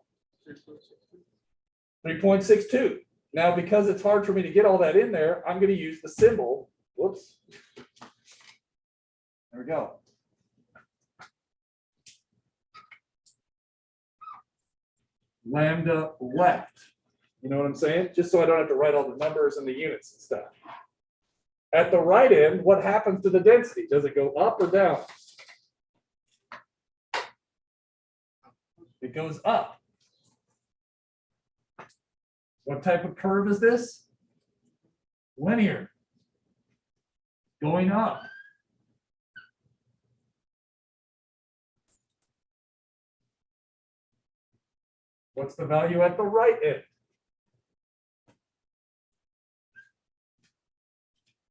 3.62. Now, because it's hard for me to get all that in there, I'm going to use the symbol. Whoops. There we go. Lambda left. You know what I'm saying? Just so I don't have to write all the numbers and the units and stuff. At the right end, what happens to the density? Does it go up or down? It goes up. What type of curve is this? Linear. Going up. What's the value at the right end?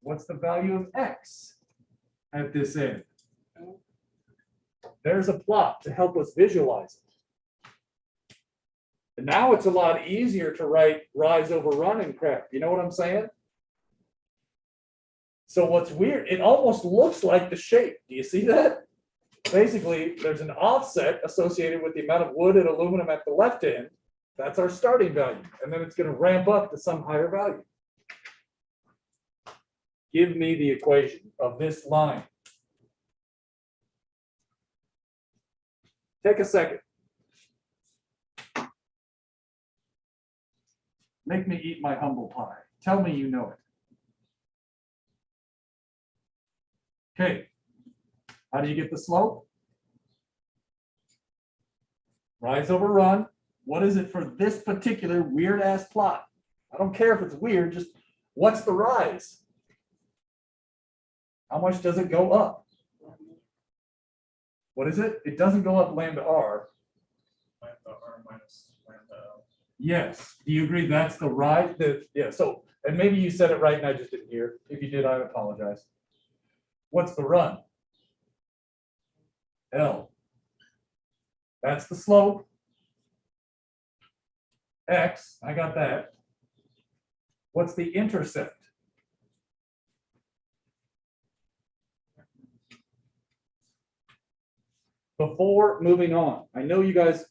What's the value of x at this end? There's a plot to help us visualize it. And now it's a lot easier to write rise over run and crap. You know what I'm saying? So what's weird, it almost looks like the shape. Do you see that? Basically, there's an offset associated with the amount of wood and aluminum at the left end. That's our starting value. And then it's going to ramp up to some higher value. Give me the equation of this line. Take a second. Make me eat my humble pie. Tell me you know it. Okay. How do you get the slope? Rise over run. What is it for this particular weird ass plot? I don't care if it's weird, just what's the rise? How much does it go up? What is it? It doesn't go up lambda r. Lambda r minus lambda L. Yes. Do you agree that's the rise? Yeah. So, and maybe you said it right and I just didn't hear. If you did, I apologize. What's the run? L. That's the slope. X. I got that. What's the intercept? Before moving on, I know you guys,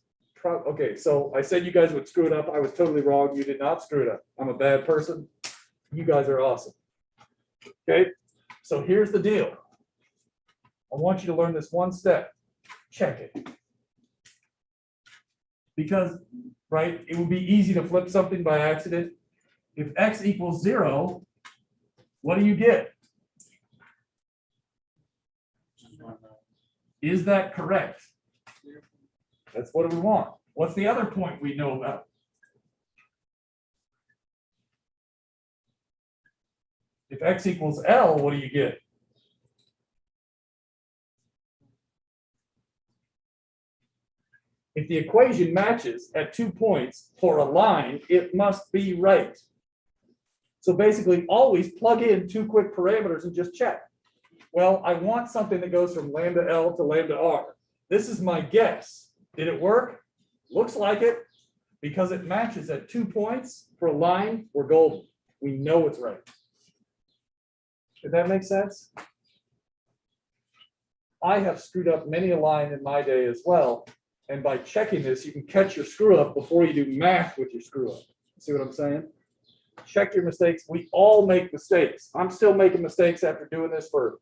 okay, so I said you guys would screw it up. I was totally wrong. You did not screw it up. I'm a bad person. You guys are awesome. Okay, so here's the deal. I want you to learn this one step. Check it. Because, right, it would be easy to flip something by accident. If x equals 0, what do you get? Is that correct? That's what we want. What's the other point we know about? If x equals L, what do you get? If the equation matches at 2 points for a line, it must be right. So basically, always plug in 2 quick parameters and just check. Well, I want something that goes from lambda L to lambda R. This is my guess. Did it work? Looks like it. Because it matches at 2 points for a line, we're golden. We know it's right. Did that make sense? I have screwed up many a line in my day as well. And by checking this, you can catch your screw up before you do math with your screw up. See what I'm saying? Check your mistakes. We all make mistakes. I'm still making mistakes after doing this for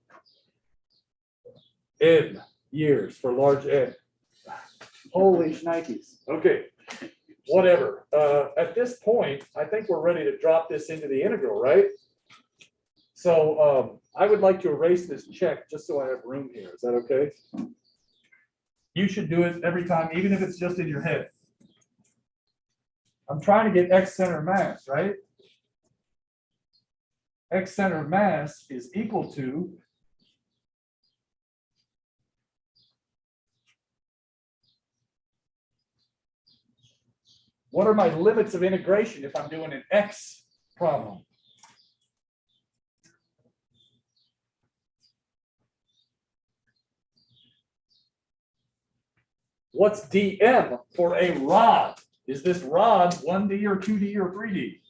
N years, for large N. Holy shnikes. Okay, whatever. At this point, I think we're ready to drop this into the integral, right? So I would like to erase this check just so I have room here. Is that okay? You should do it every time, even if it's just in your head. I'm trying to get x center of mass, right? X center of mass is equal to what are my limits of integration if I'm doing an x problem? What's dm for a rod? Is this rod 1D or 2D or 3D?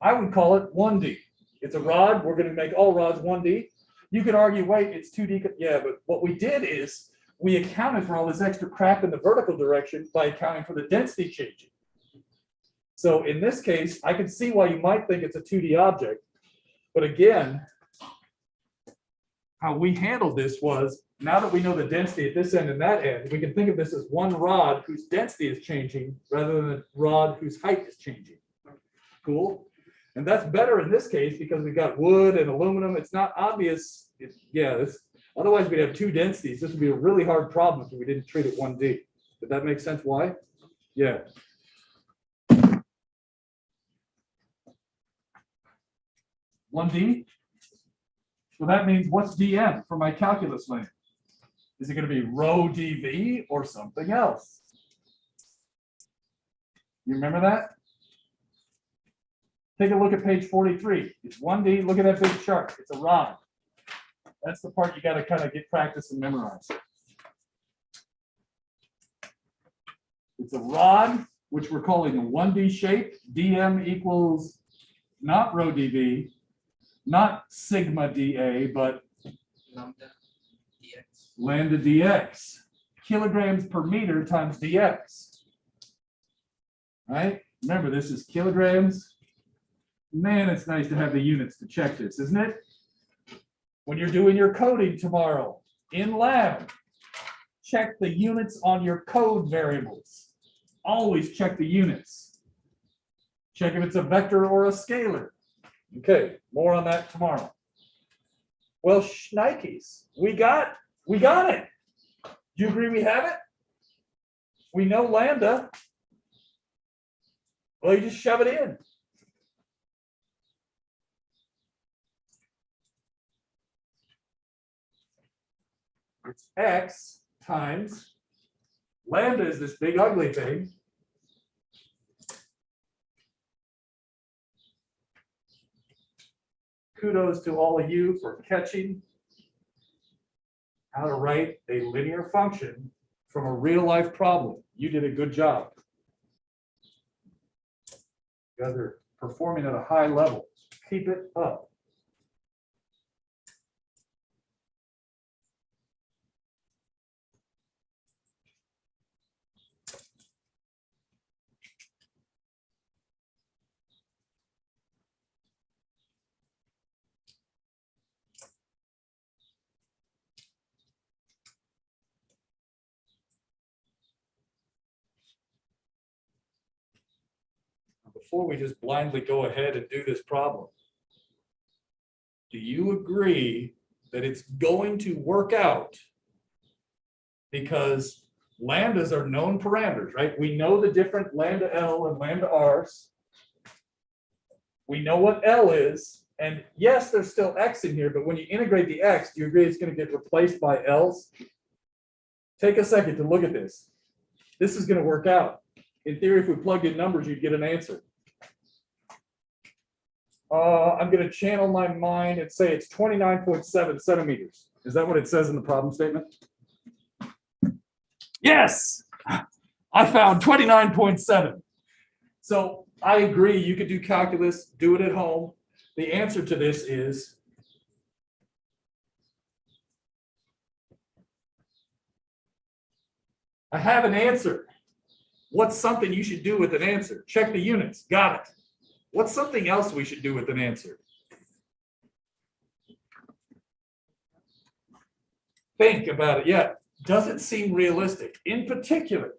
I would call it 1D. It's a rod. We're going to make all rods 1D. You could argue, wait, it's 2D. Yeah, but what we did is we accounted for all this extra crap in the vertical direction by accounting for the density changing. So in this case, I can see why you might think it's a 2D object. But again, how we handled this was, now that we know the density at this end and that end, we can think of this as one rod whose density is changing rather than a rod whose height is changing. Cool? And that's better in this case because we've got wood and aluminum. It's not obvious. Otherwise we'd have two densities. This would be a really hard problem if we didn't treat it 1D. Did that make sense? Why? Yeah. 1D? So that means what's dm for my calculus lane? Is it going to be rho dv or something else? You remember that? Take a look at page 43. It's 1D. Look at that big chart. It's a rod. That's the part you got to kind of get practice and memorize. It's a rod, which we're calling a 1D shape. dm equals not rho dv, not sigma dA, but Lambda dx. lambda dx. Kilograms per meter times dx. Right? Remember, this is kilograms. Man, it's nice to have the units to check this, isn't it? When you're doing your coding tomorrow in lab, check the units on your code variables. Always check the units. Check if it's a vector or a scalar. Okay, more on that tomorrow. Well, shnikes, we got it. Do you agree we have it? We know lambda. Well, you just shove it in. It's x times lambda is this big ugly thing. Kudos to all of you for catching how to write a linear function from a real life problem. You did a good job. You guys are performing at a high level. Keep it up. Before we just blindly go ahead and do this problem, do you agree that it's going to work out? Because lambdas are known parameters, right? We know the different lambda L and lambda R's. We know what L is. And yes, there's still X in here, but when you integrate the X, do you agree it's going to get replaced by L's? Take a second to look at this. This is going to work out. In theory, if we plugged in numbers, you'd get an answer. I'm going to channel my mind and say it's 29.7 centimeters. Is that what it says in the problem statement? Yes, I found 29.7. So I agree, you could do calculus, do it at home. The answer to this is I have an answer. What's something you should do with an answer? Check the units. Got it. What's something else we should do with an answer? Think about it. Yeah. Does it seem realistic? In particular,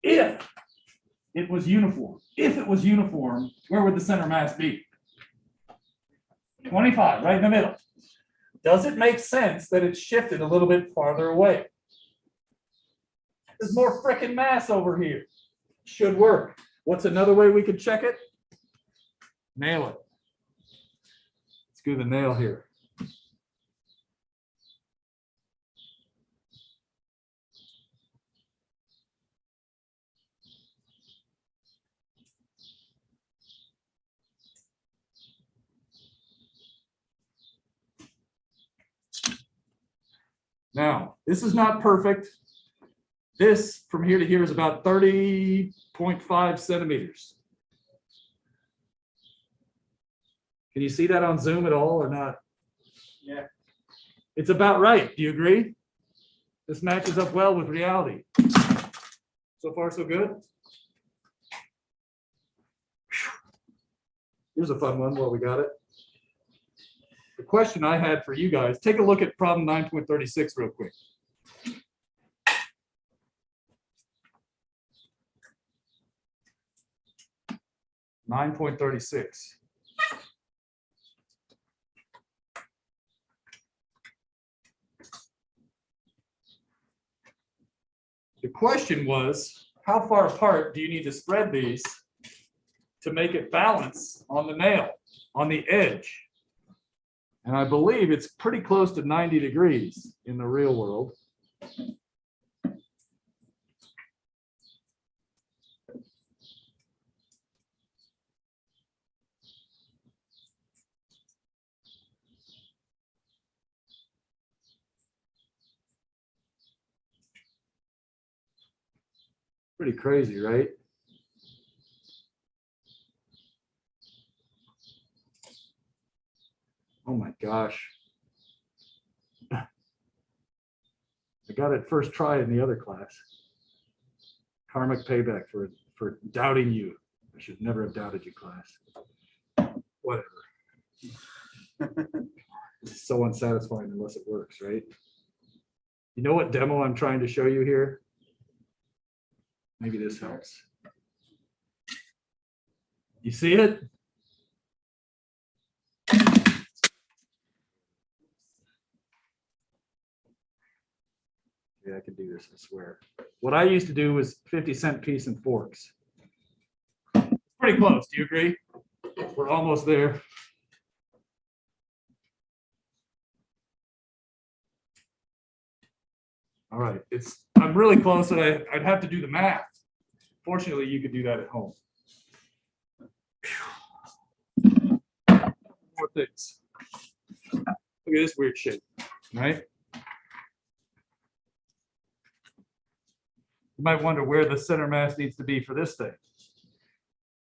if it was uniform. If it was uniform, where would the center mass be? 25, right in the middle. Does it make sense that it's shifted a little bit farther away? There's more frickin' mass over here. Should work. What's another way we could check it? Nail it. Let's do the nail here. Now, this is not perfect. This from here to here is about 30.5 centimeters. Can you see that on Zoom at all or not? Yeah. It's about right. Do you agree? This matches up well with reality. So far, so good. Here's a fun one while we got it. The question I had for you guys, take a look at problem 9.36 real quick. Nine point 36. The question was, how far apart do you need to spread these to make it balance on the nail, on the edge? And I believe it's pretty close to 90 degrees in the real world. Pretty crazy, right? Oh my gosh. I got it first try in the other class. Karmic payback for doubting you. I should never have doubted you, class. Whatever. It's so unsatisfying unless it works, right? You know what demo I'm trying to show you here? Maybe this helps. You see it? Yeah, I can do this, I swear. What I used to do was 50-cent piece and forks. Pretty close, do you agree? We're almost there. All right, I'm really close, and I'd have to do the math. Fortunately, you could do that at home. More things. Look at this weird shape, right? You might wonder where the center mass needs to be for this thing.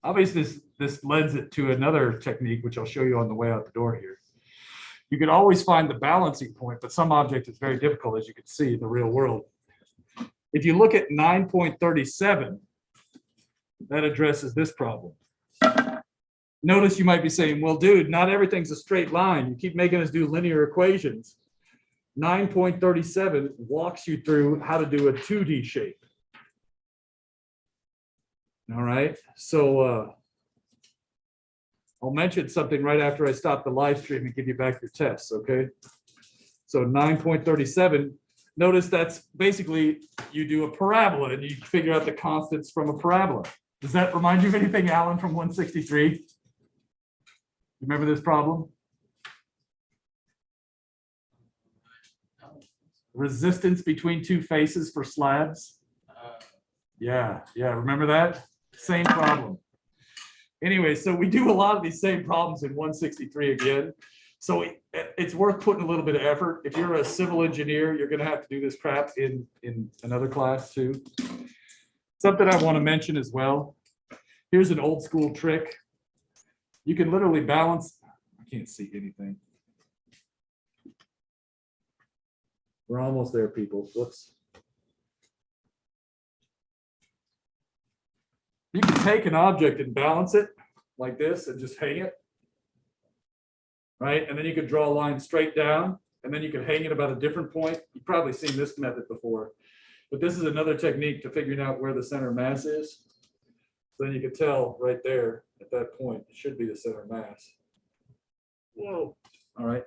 Obviously, this lends it to another technique, which I'll show you on the way out the door here. You can always find the balancing point, but some object is very difficult, as you can see in the real world. If you look at 9.37, that addresses this problem. Notice you might be saying, well, dude, not everything's a straight line. You keep making us do linear equations. 9.37 walks you through how to do a 2D shape. All right, so I'll mention something right after I stop the live stream and give you back your tests, okay? So 9.37, notice that's basically, you do a parabola and you figure out the constants from a parabola. Does that remind you of anything, Alan, from 163? Remember this problem? Resistance between two faces for slabs. Yeah, remember that? Same problem. Anyway, so we do a lot of these same problems in 163 again. So it's worth putting a little bit of effort. If you're a civil engineer, you're gonna have to do this crap in another class too. Something I want to mention as well. Here's an old school trick. You can literally balance, I can't see anything. We're almost there, people. Whoops. You can take an object and balance it like this and just hang it. Right? And then you could draw a line straight down, and then you can hang it about a different point. You've probably seen this method before, but this is another technique to figuring out where the center of mass is. So then you can tell right there at that point, it should be the center of mass. Whoa. All right.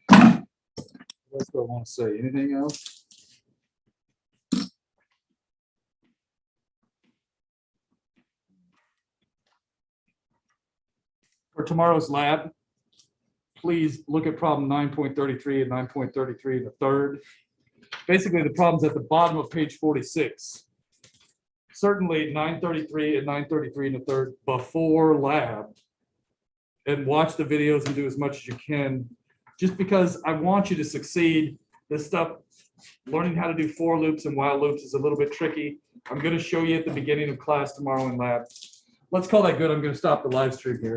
What else do I want to say? Anything else? For tomorrow's lab, please look at problem 9.33 and 9.33 in the third. Basically, the problem's at the bottom of page 46. Certainly 933 and 933 in the third before lab. And watch the videos and do as much as you can. Just because I want you to succeed. This stuff, learning how to do for loops and while loops is a little bit tricky. I'm going to show you at the beginning of class tomorrow in lab. Let's call that good. I'm going to stop the live stream here.